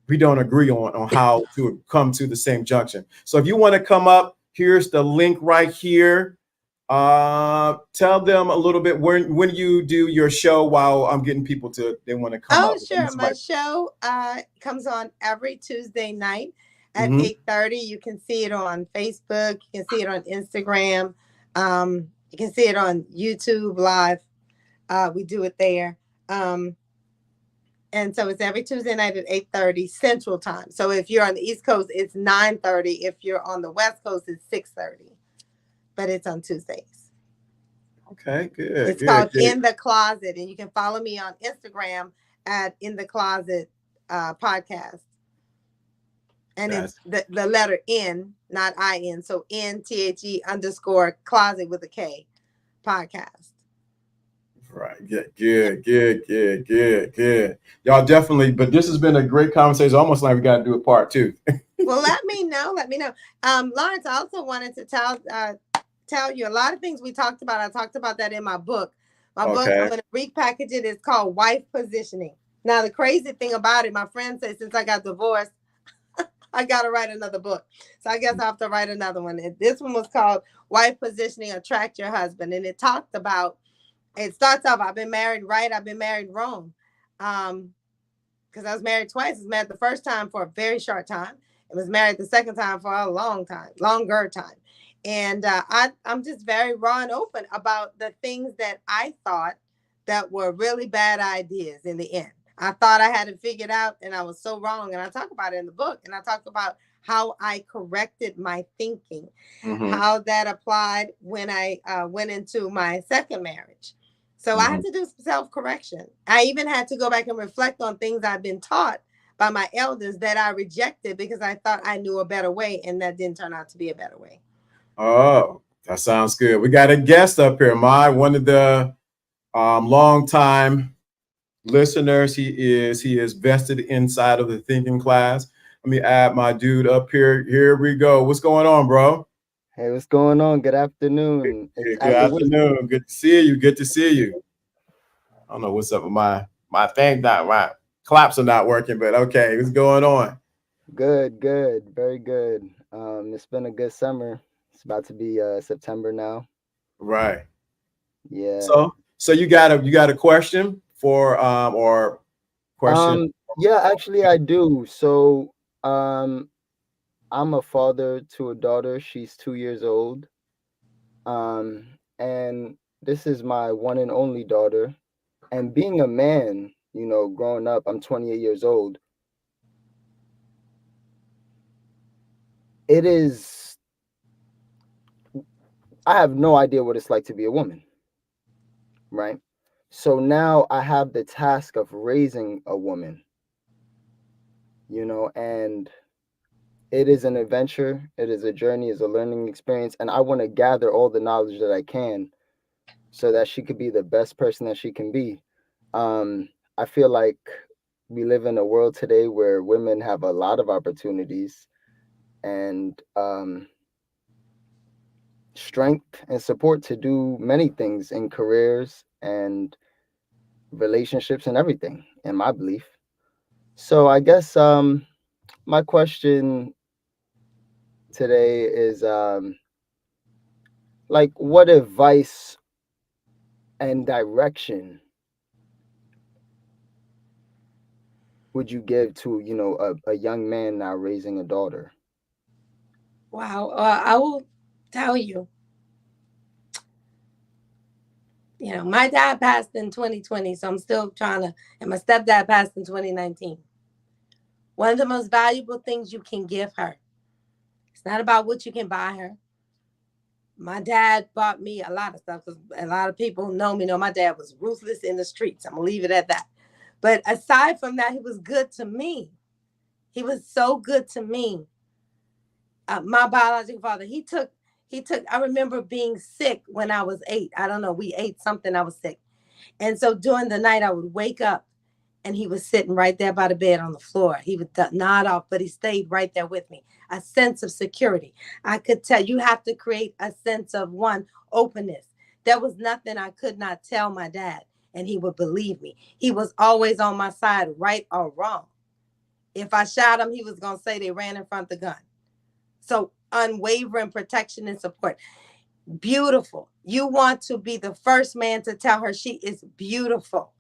we don't agree on how to come to the same junction. So if you want to come up, here's the link right here. Tell them a little bit when you do your show, while I'm getting people they want to come up. Oh, sure. My show comes on every Tuesday night at 8:30. You can see it on Facebook. You can see it on Instagram. You can see it on YouTube Live. We do it there. And so it's every Tuesday night at 8:30 Central Time. So if you're on the East Coast, it's 9:30. If you're on the West Coast, it's 6:30. But it's on Tuesdays. Okay, good. It's called In the Closet. And you can follow me on Instagram at In the Closet podcast. And it's the letter N, not I-N. So NTHE_closet with a K podcast. Right. Good. Y'all definitely, but this has been a great conversation. Almost like we got to do a part 2. Well, let me know. Let me know. Lawrence, I also wanted to tell you a lot of things we talked about. I talked about that in my book. My book, I'm Okay. going to repackage it. It's called Wife Positioning. Now, the crazy thing about it, my friend said, since I got divorced, I got to write another book. So I guess I have to write another one. This one was called Wife Positioning, Attract Your Husband. And it talked about, it starts off, I've been married right, I've been married wrong. Because I was married twice. I was married the first time for a very short time. I was married the second time for a longer time. And I'm just very raw and open about the things that I thought that were really bad ideas in the end. I thought I had it figured out and I was so wrong. And I talk about it in the book. And I talk about how I corrected my thinking, how that applied when I went into my second marriage. So I had to do some self-correction. I even had to go back and reflect on things I've been taught by my elders that I rejected because I thought I knew a better way, and that didn't turn out to be a better way. Oh, that sounds good. We got a guest up here, one of the long time listeners. He is vested inside of the thinking class. Let me add my dude up here. Here we go. What's going on, bro? Hey, what's going on? Good afternoon. It's Good after what? afternoon. Good to see you. Good to see you. I don't know what's up with my thing. Not my claps are not working, but okay, what's going on? Good, good, very good. It's been a good summer. It's about to be September now. Right. Yeah. So you got a question for or question? Yeah, actually I do. So, um, I'm a father to a daughter. She's 2 years old. And this is my one and only daughter. And being a man, growing up, I'm 28 years old. It is I have no idea what it's like to be a woman, right? So now I have the task of raising a woman, and it is an adventure, it is a journey, it's a learning experience, and I want to gather all the knowledge that I can so that she could be the best person that she can be. I feel like we live in a world today where women have a lot of opportunities and strength and support to do many things in careers and relationships and everything, in my belief. So I guess my question today is like, what advice and direction would you give to a young man now raising a daughter? Wow. I will tell you, my dad passed in 2020, so I'm still trying to, and my stepdad passed in 2019. One of the most valuable things you can give her, it's not about what you can buy her. My dad bought me a lot of stuff because a lot of people know my dad was ruthless in the streets. I'm going to leave it at that. But aside from that, he was good to me. He was so good to me. My biological father, I remember being sick when I was 8. I don't know. We ate something. I was sick. And so during the night, I would wake up and he was sitting right there by the bed on the floor. He would nod off, but he stayed right there with me. A sense of security. I could tell you have to create a sense of openness. There was nothing I could not tell my dad, and he would believe me. He was always on my side, right or wrong. If I shot him, he was going to say they ran in front of the gun. So unwavering protection and support. Beautiful. You want to be the first man to tell her she is beautiful.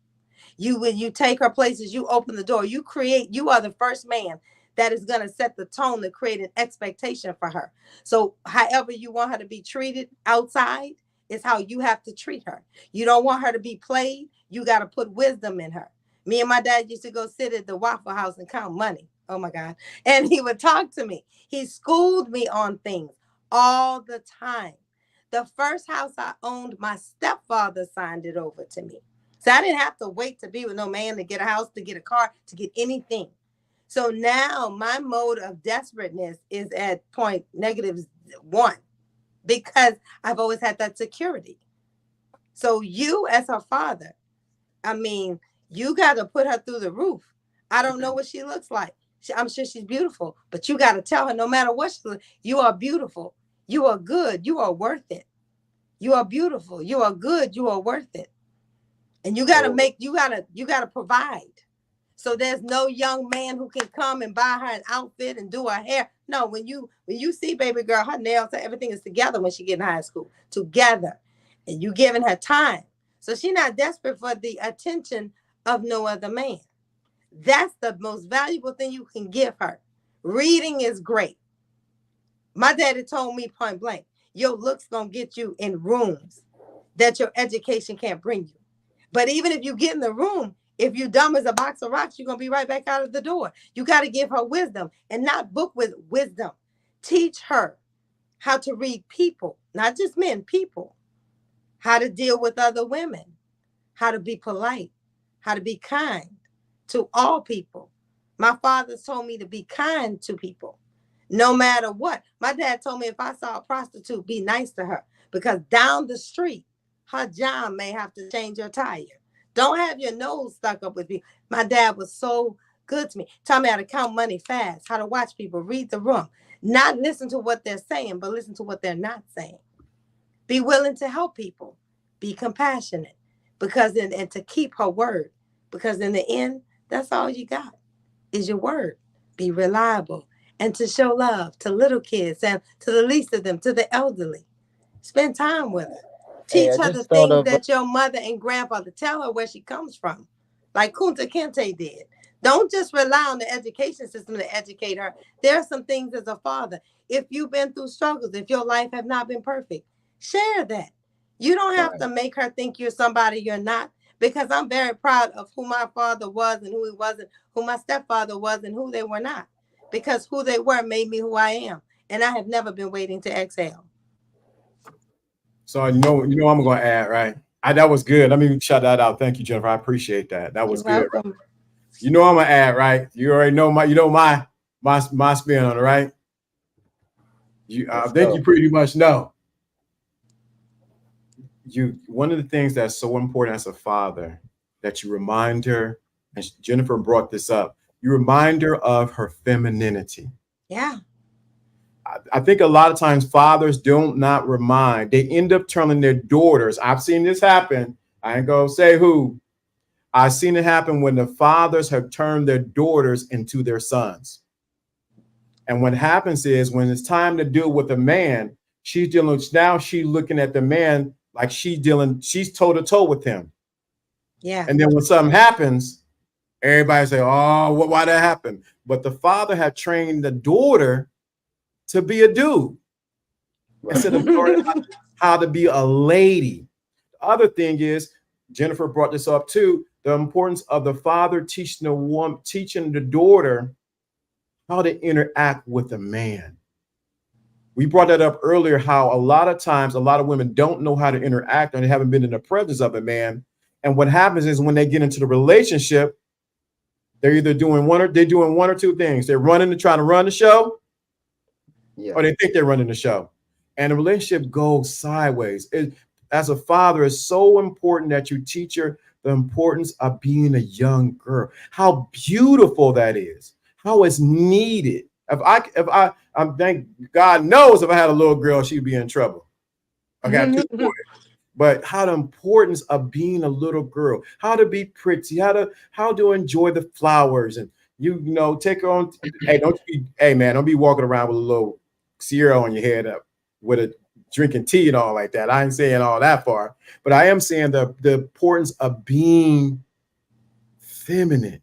When you take her places, you open the door, you are the first man that is going to set the tone to create an expectation for her. So however you want her to be treated outside is how you have to treat her. You don't want her to be played. You got to put wisdom in her. Me and my dad used to go sit at the Waffle House and count money. Oh my God. And he would talk to me. He schooled me on things all the time. The first house I owned, my stepfather signed it over to me. So I didn't have to wait to be with no man to get a house, to get a car, to get anything. So now my mode of desperateness is at point -1 because I've always had that security. So you as her father, I mean, you got to put her through the roof. I don't know what she looks like. I'm sure she's beautiful, but you got to tell her no matter what you are beautiful. You are good. You are worth it. You are beautiful. You are good. You are worth it. And you got to you got to provide. So there's no young man who can come and buy her an outfit and do her hair. No, when you see baby girl, her nails, everything is together when she get in high school, together. And you giving her time. So she's not desperate for the attention of no other man. That's the most valuable thing you can give her. Reading is great. My daddy told me point blank, your looks gonna get you in rooms that your education can't bring you. But even if you get in the room, if you're dumb as a box of rocks, you're gonna be right back out of the door. You got to give her wisdom, and not book with wisdom. Teach her how to read people, not just men, people. How to deal with other women, how to be polite, how to be kind to all people. My father told me to be kind to people, no matter what. My dad told me if I saw a prostitute, be nice to her, because down the street, her John may have to change your tire. Don't have your nose stuck up with me. My dad was so good to me. Taught me how to count money fast, how to watch people, read the room, not listen to what they're saying, but listen to what they're not saying. Be willing to help people. Be compassionate, and to keep her word, because in the end, that's all you got is your word. Be reliable, and to show love to little kids and to the least of them, to the elderly. Spend time with her. Teach her the things that your mother and grandfather, tell her where she comes from, like Kunta Kinte did. Don't just rely on the education system to educate her. There are some things as a father. If you've been through struggles, if your life have not been perfect, share that. You don't have to make her think you're somebody you're not, because I'm very proud of who my father was and who he wasn't, who my stepfather was and who they were not, because who they were made me who I am. And I have never been waiting to exhale. So you know I'm going to add, right? That was good. Let me shout that out. Thank you, Jennifer. I appreciate that. That was good. Right? You know I'm going to add, right? You already know my spin on it, right? I think you pretty much know. One of the things that's so important as a father, that you remind her, and Jennifer brought this up, you remind her of her femininity. Yeah. I think a lot of times fathers don't not remind. They end up telling their daughters. I've seen this happen. I ain't gonna say who. I've seen it happen when the fathers have turned their daughters into their sons. And what happens is, when it's time to deal with a man, she's looking at the man like she's toe to toe with him. Yeah. And then when something happens, everybody say, "Oh, why that happened?" But the father had trained the daughter to be a dude, right, instead of learning how to be a lady. The other thing is, Jennifer brought this up too, the importance of the father teaching the daughter how to interact with a man. We brought that up earlier, how a lot of times a lot of women don't know how to interact, or they haven't been in the presence of a man. And what happens is, when they get into the relationship, they're either doing one or two things. They're trying to run the show, or they think they're running the show. And the relationship goes sideways. As a father, it's so important that you teach her the importance of being a young girl, how beautiful that is, how it's needed. I thank God knows, if I had a little girl, she'd be in trouble. I got two boys. But how the importance of being a little girl, how to be pretty, how to enjoy the flowers, and take her on. Hey, man, don't be walking around with a little Sierra on your head up with a drinking tea and all like that. I ain't saying all that far, but I am saying the importance of being feminine.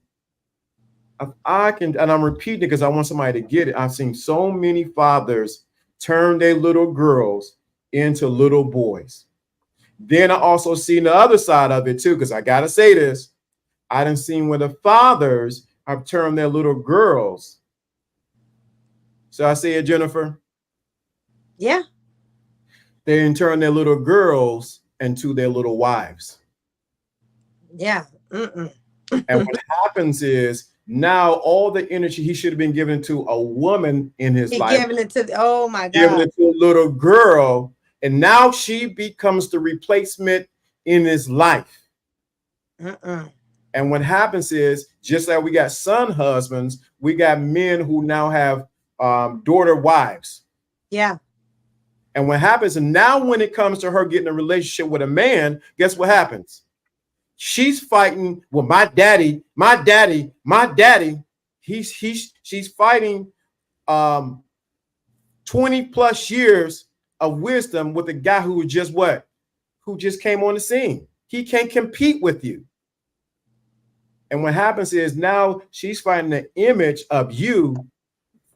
I can, and I'm repeating it because I want somebody to get it. I've seen so many fathers turn their little girls into little boys. Then I also seen the other side of it too, because I gotta say this. I done seen where the fathers have turned their little girls. So I say it, Jennifer. Yeah. They didn't turn their little girls into their little wives. Yeah. And what happens is, now all the energy he should have been given to a woman in his life, giving it to oh my God, giving it to a little girl, and now she becomes the replacement in his life. And what happens is, just like we got son husbands, we got men who now have daughter wives. Yeah. And what happens, and now when it comes to her getting a relationship with a man, guess what happens? She's fighting with my daddy. She's fighting 20 plus years of wisdom with a guy who just what? Who just came on the scene. He can't compete with you. And what happens is now she's fighting the image of you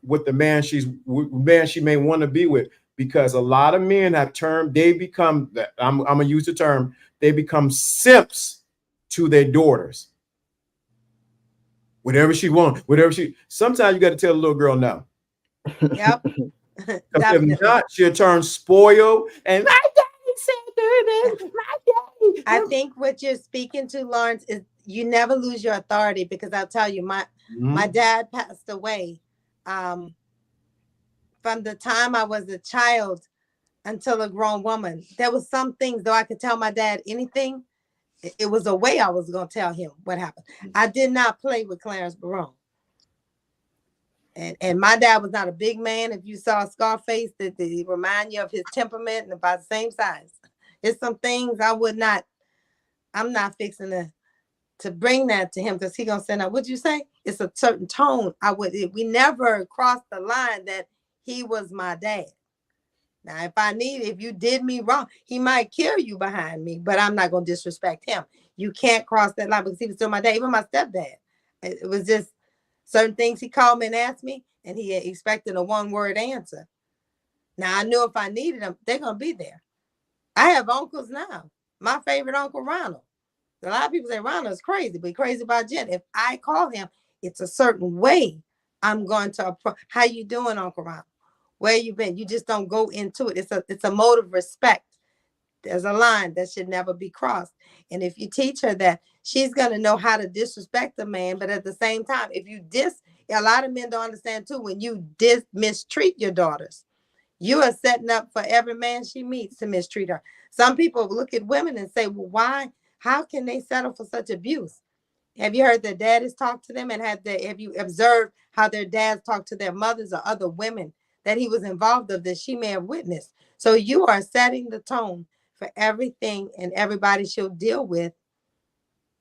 with the man she may want to be with, because a lot of men have they become, I'm gonna use the term, they become simps to their daughters. Whatever she wants, sometimes you got to tell a little girl no. Yep. If not, she'll turn spoiled and my daddy said, my daddy. I think what you're speaking to, Lawrence, is you never lose your authority, because I'll tell you, my dad passed away from the time I was a child until a grown woman. There was some things, though I could tell my dad anything, it was a way I was going to tell him what happened. I did not play with Clarence Barron. And my dad was not a big man. If you saw Scarface, that he remind you of his temperament and about the same size. There's some things I'm not fixing to bring that to him, because he gonna say, now, what'd you say? It's a certain tone. We never crossed the line that he was my dad. Now, if you did me wrong, he might kill you behind me, but I'm not going to disrespect him. You can't cross that line, because he was still my dad, even my stepdad. It was just certain things he called me and asked me, and he expected a one-word answer. Now, I knew if I needed them, they're going to be there. I have uncles now. My favorite uncle, Ronald. A lot of people say Ronald is crazy, but he's crazy about Jen. If I call him, it's a certain way I'm going to approach. How you doing, Uncle Ronald? Where you been? You just don't go into it. It's a mode of respect. There's a line that should never be crossed. And if you teach her that, she's going to know how to disrespect a man. But at the same time, a lot of men don't understand too, when you mistreat your daughters, you are setting up for every man she meets to mistreat her. Some people look at women and say, well, why? How can they settle for such abuse? Have you heard their daddies talk to them? And have you observed how their dads talk to their mothers or other women that he was involved of that she may have witnessed? So you are setting the tone for everything and everybody she'll deal with.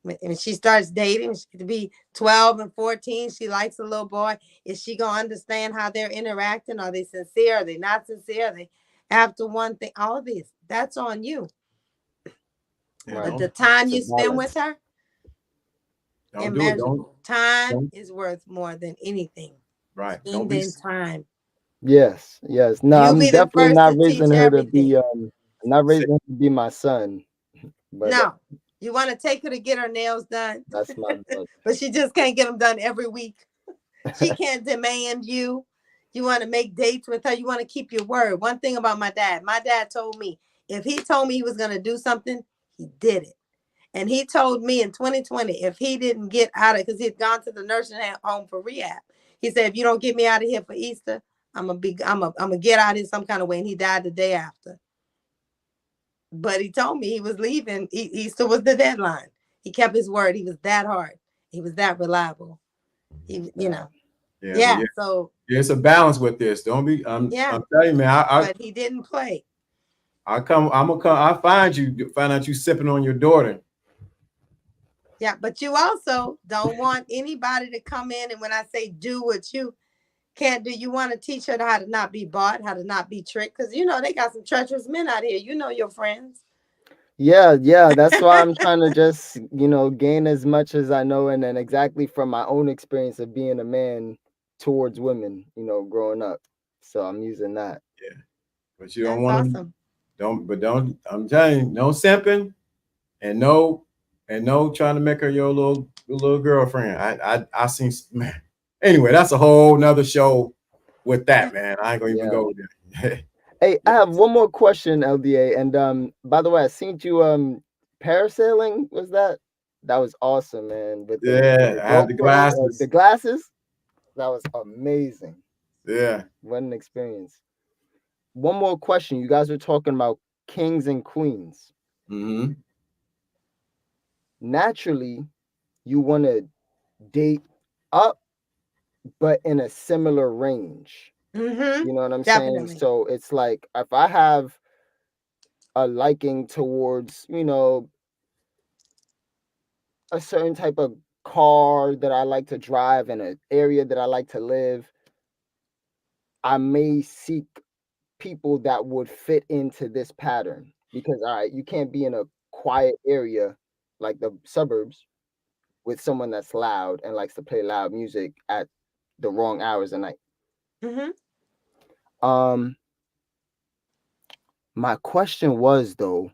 When she starts dating, she could be 12 and 14. She likes a little boy. Is she going to understand how they're interacting? Are they sincere? Are they not sincere? Are they after one thing? All of this, that's on you. But the time you spend with her, immeasurable. Time is worth more than anything. Right. Spending time. Yes. No, I'm definitely not raising her to be not raising her to be my son. But no, you want to take her to get her nails done. That's my daughter. But she just can't get them done every week. She can't demand you. You want to make dates with her. You want to keep your word. One thing about my dad told me, if he told me he was going to do something, he did it. And he told me in 2020, if he didn't get out of, because he had gone to the nursing home for rehab, he said, if you don't get me out of here for Easter, I'm gonna get out of here some kind of way. And he died the day after. But he told me he was leaving. Easter was the deadline. He kept his word. He was that hard. He was that reliable. So there's a balance with this. Don't be. I'm telling you, man. But he didn't play. I find out you sipping on your daughter. Yeah, but you also don't want anybody to come in, and when I say do what you can't do, you want to teach her how to not be bought, how to not be tricked, because they got some treacherous men out here. Your friends. Yeah, that's why I'm trying to just gain as much as I know, and then exactly from my own experience of being a man towards women, growing up. So I'm using that. Yeah, but you don't want to. Don't. I'm telling you, no simping, and no trying to make her your little girlfriend. I seen, man. Anyway, that's a whole nother show with that, man. I ain't gonna even go there. Hey, I have one more question, LDA. And by the way, I seen you parasailing. Was that was awesome, man. With I had the glasses. The glasses. That was amazing. Yeah. What an experience. One more question. You guys were talking about kings and queens. Mm-hmm. Naturally, you want to date up, but in a similar range. Mm-hmm. You know what I'm saying? Definitely. So it's like if I have a liking towards, a certain type of car that I like to drive in an area that I like to live, I may seek people that would fit into this pattern because all right, you can't be in a quiet area like the suburbs with someone that's loud and likes to play loud music at the wrong hours of night. Mm-hmm. Um, my question was though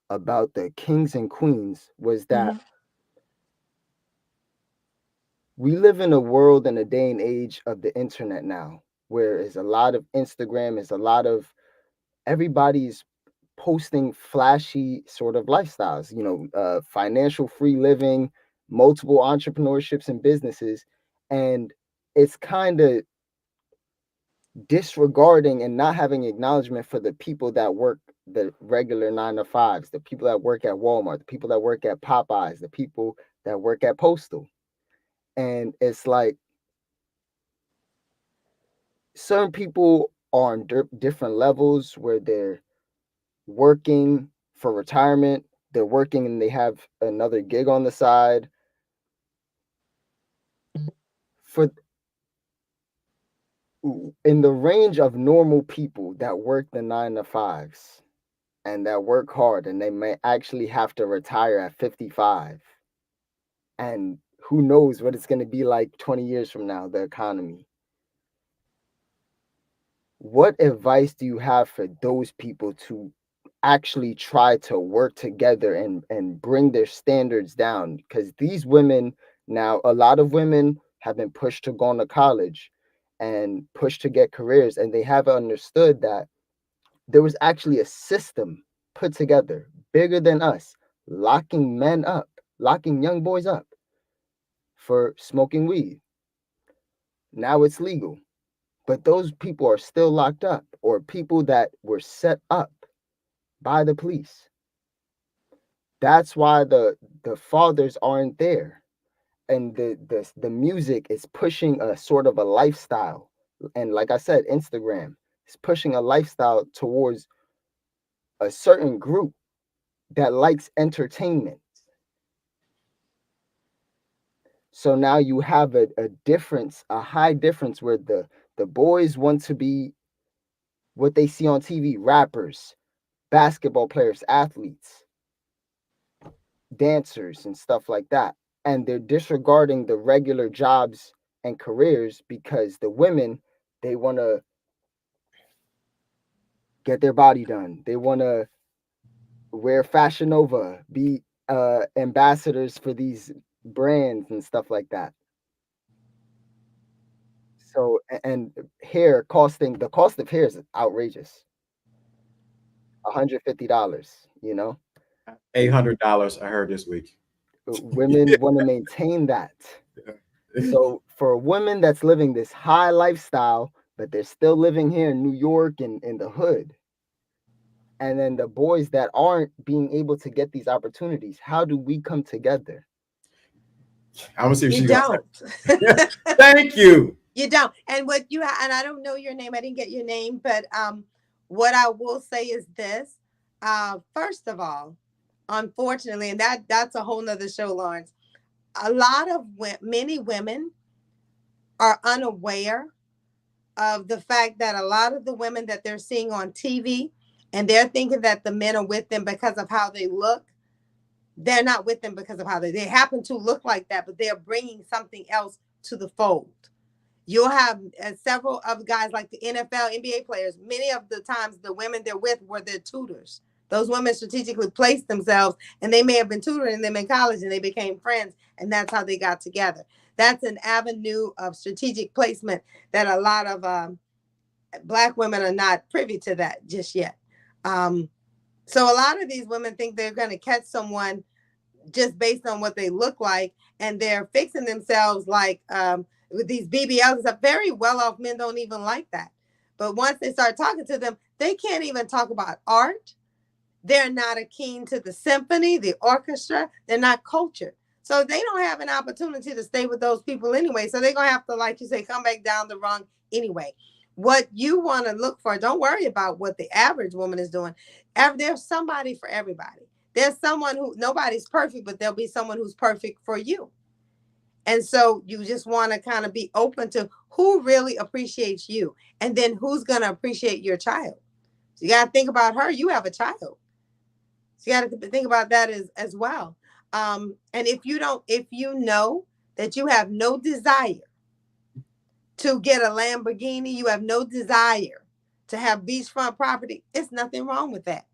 about the kings and queens was that Mm-hmm. we live in a world and a day and age of the internet now, where it's a lot of Instagram, is a lot of everybody's posting flashy sort of lifestyles, financial free living, multiple entrepreneurships and businesses. And it's kind of disregarding and not having acknowledgement for the people that work the regular 9 to 5s, the people that work at Walmart, the people that work at Popeyes, the people that work at Postal. And it's like certain people are on different levels where they're working for retirement, they're working and they have another gig on the side. For in the range of normal people that work the 9 to 5s and that work hard and they may actually have to retire at 55, and who knows what it's going to be like 20 years from now, the economy. What advice do you have for those people to actually try to work together and bring their standards down? Because these women, now a lot of women have been pushed to go to college and pushed to get careers, and they haven't understood that there was actually a system put together bigger than us, locking men up, locking young boys up for smoking weed. Now it's legal, but those people are still locked up, or people that were set up by the police. That's why the fathers aren't there, and the music is pushing a sort of a lifestyle. And like I said, Instagram is pushing a lifestyle towards a certain group that likes entertainment. So now you have a difference, a high difference, where the boys want to be what they see on TV: rappers, basketball players, athletes, dancers, and stuff like that. And they're disregarding the regular jobs and careers because the women, they want to get their body done. They want to wear Fashion Nova, be ambassadors for these brands and stuff like that. So, and hair costing, the cost of hair is outrageous. $150, $800 I heard this week. women want to maintain that. So for a woman that's living this high lifestyle, but they're still living here in New York and in the hood, and then the boys that aren't being able to get these opportunities, how do we come together? I'm gonna see if You she's gonna don't. say. Thank you. You don't. And what you and I don't know your name. I didn't get your name, but what I will say is this. First of all, unfortunately, and that's a whole nother show, Lawrence. A lot of many women are unaware of the fact that a lot of the women that they're seeing on TV, and they're thinking that the men are with them because of how they look. They're not with them because of how they happen to look like that, but they're bringing something else to the fold. You'll have several of guys like the NFL, NBA players. Many of the times, the women they're with were their tutors. Those women strategically placed themselves, and they may have been tutoring them in college, and they became friends, and that's how they got together. That's an avenue of strategic placement that a lot of Black women are not privy to that just yet. Um, so a lot of these women think they're going to catch someone just based on what they look like, and they're fixing themselves like with these BBLs and stuff. Very well-off men don't even like that. But once they start talking to them, they can't even talk about art. They're not keen to the symphony, the orchestra. They're not cultured. So they don't have an opportunity to stay with those people anyway. So they're going to have to, like you say, come back down the rung anyway. What you want to look for, don't worry about what the average woman is doing. There's somebody for everybody. There's someone who, nobody's perfect, but there'll be someone who's perfect for you. And so you just want to kind of be open to who really appreciates you, and then who's going to appreciate your child. So you got to think about her. You have a child. So you got to think about that as well. And if you know that you have no desire to get a Lamborghini, you have no desire to have beachfront property, it's nothing wrong with that.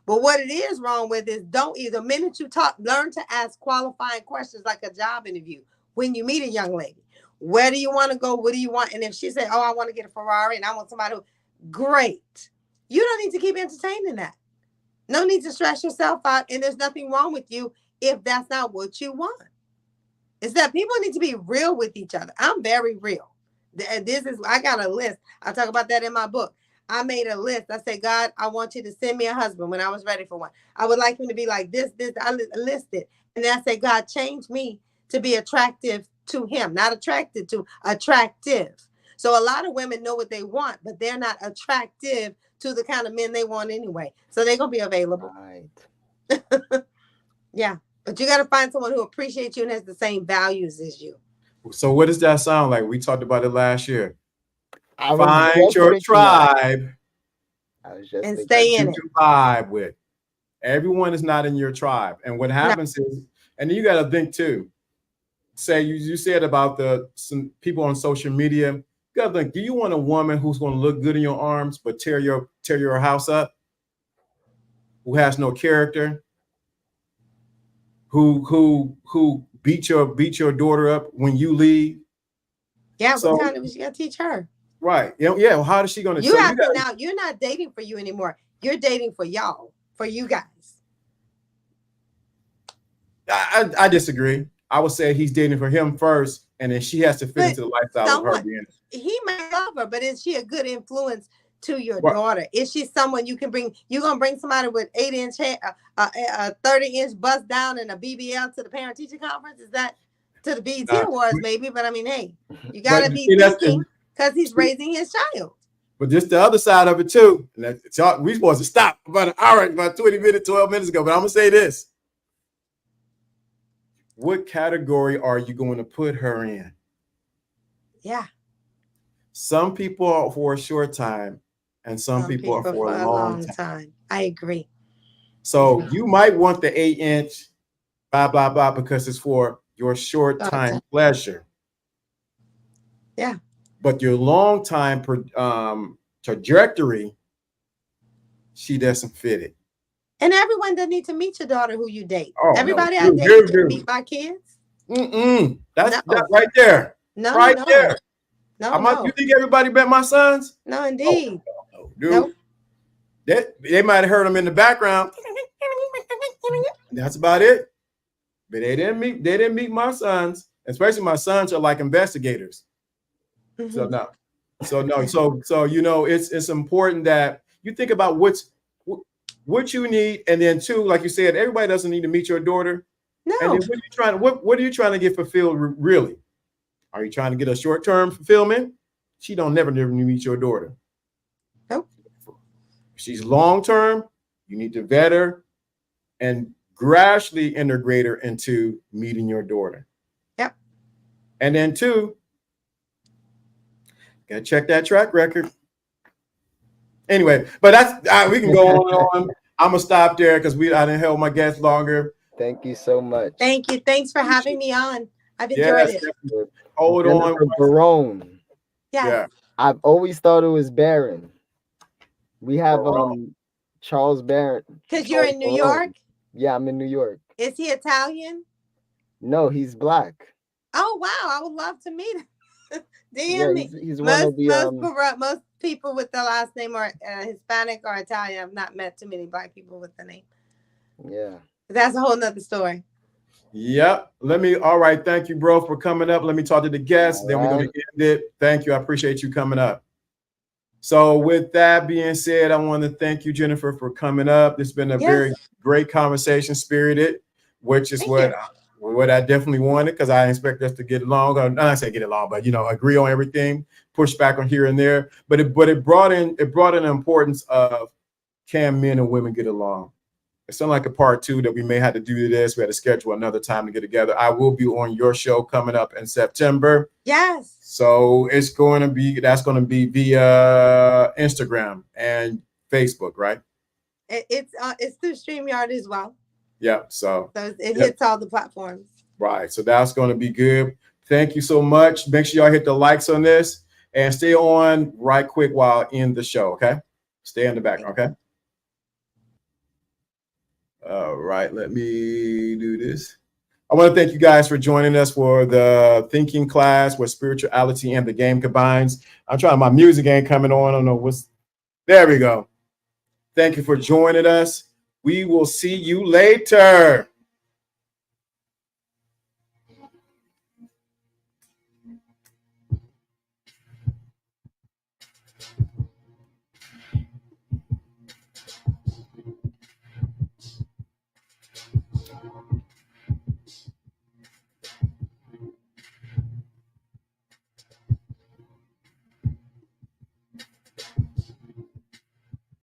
But what it is wrong with is the minute you learn to ask qualifying questions like a job interview when you meet a young lady. Where do you want to go? What do you want? And if she said, oh, I want to get a Ferrari and I want somebody who, great. You don't need to keep entertaining that. No need to stress yourself out. And there's nothing wrong with you if that's not what you want. It's that people need to be real with each other. I'm very real. I got a list. I talk about that in my book. I made a list. I said, God, I want you to send me a husband when I was ready for one. I would like him to be like this. I listed. And then I said, God, change me to be attractive to him, not attracted to, attractive. So a lot of women know what they want, but they're not attractive to the kind of men they want anyway. So they're going to be available. Right. Yeah. But you got to find someone who appreciates you and has the same values as you. So what does that sound like? We talked about it last year. Find your tribe and stay in it. Vibe with. Everyone is not in your tribe. And what happens is, and you got to think too, say you said about some people on social media, you got to think, do you want a woman who's going to look good in your arms but tear your house up? Who has no character? Who beat your daughter up when you leave? Yeah, so, what kind of, you got to teach her. Right. Yeah. Well, how is she going to? Now you're not dating for you anymore. You're dating for y'all, for you guys. I disagree. I would say he's dating for him first, and then she has to fit into the lifestyle of her being. He might love her, but is she a good influence to your daughter? Is she someone you can bring? You're gonna bring somebody with 8-inch hair, a 30-inch bust down, and a BBL to the parent teacher conference? Is that to the BET Awards maybe? But I mean, hey, you gotta be thinking. Because he's raising his child. But just the other side of it too. We supposed to stop about 20 minutes, 12 minutes ago. But I'm gonna say this. What category are you going to put her in? Yeah. Some people are for a short time, and some people are for a long time. I agree. So you might want the 8-inch, blah, blah, blah, because it's for your short time pleasure. Yeah. But your long time trajectory, she doesn't fit it. And everyone doesn't need to meet your daughter who you date. Oh, everybody I date can meet my kids. That's right there. No, right there. No. You think everybody met my sons? No, indeed. No, dude. Nope. They might have heard them in the background. That's about it. But they didn't meet my sons. Especially my sons are like investigators. Mm-hmm. So you know, it's important that you think about what you need, and then two, like you said, everybody doesn't need to meet your daughter. No. And then what are you trying to get fulfilled really? Are you trying to get a short-term fulfillment? She don't never meet your daughter. Nope. If she's long-term, you need to vet her and gradually integrate her into meeting your daughter. Yep. And then two, gotta check that track record. Anyway, but that's we can go on. I'm gonna stop there because I didn't hold my guests longer. Thank you so much. Thank you. Thanks for having me on. I've enjoyed it. Hold Jennifer on. Barron. Yes. Yeah. I've always thought it was Barron. We have Charles Barron. Because you're in New York? Yeah, I'm in New York. Is he Italian? No, he's black. Oh wow, I would love to meet him. DM me. He's one of the most people with the last name are Hispanic or Italian. I've not met too many black people with the name. Yeah. That's a whole nother story. Yep. All right. Thank you, bro, for coming up. Let me talk to the guests. Then we're going to end it. Thank you. I appreciate you coming up. So with that being said, I want to thank you, Jennifer, for coming up. This has been a very great conversation, spirited, which is what I definitely wanted, because I expect us to get along. Or not say get along, but agree on everything, push back on here and there. But it brought in the importance of, can men and women get along? It sounded like a part 2 that we may have to do this. We had to schedule another time to get together. I will be on your show coming up in September. Yes. So that's going to be via Instagram and Facebook, right? It's through StreamYard as well. Yeah. So it hits all the platforms. Right. So that's going to be good. Thank you so much. Make sure y'all hit the likes on this and stay on right quick while in the show. Okay. Stay in the back. Okay. All right. Let me do this. I want to thank you guys for joining us for the thinking class where spirituality and the game combines. I'm trying, my music ain't coming on. I don't know there we go. Thank you for joining us. We will see you later.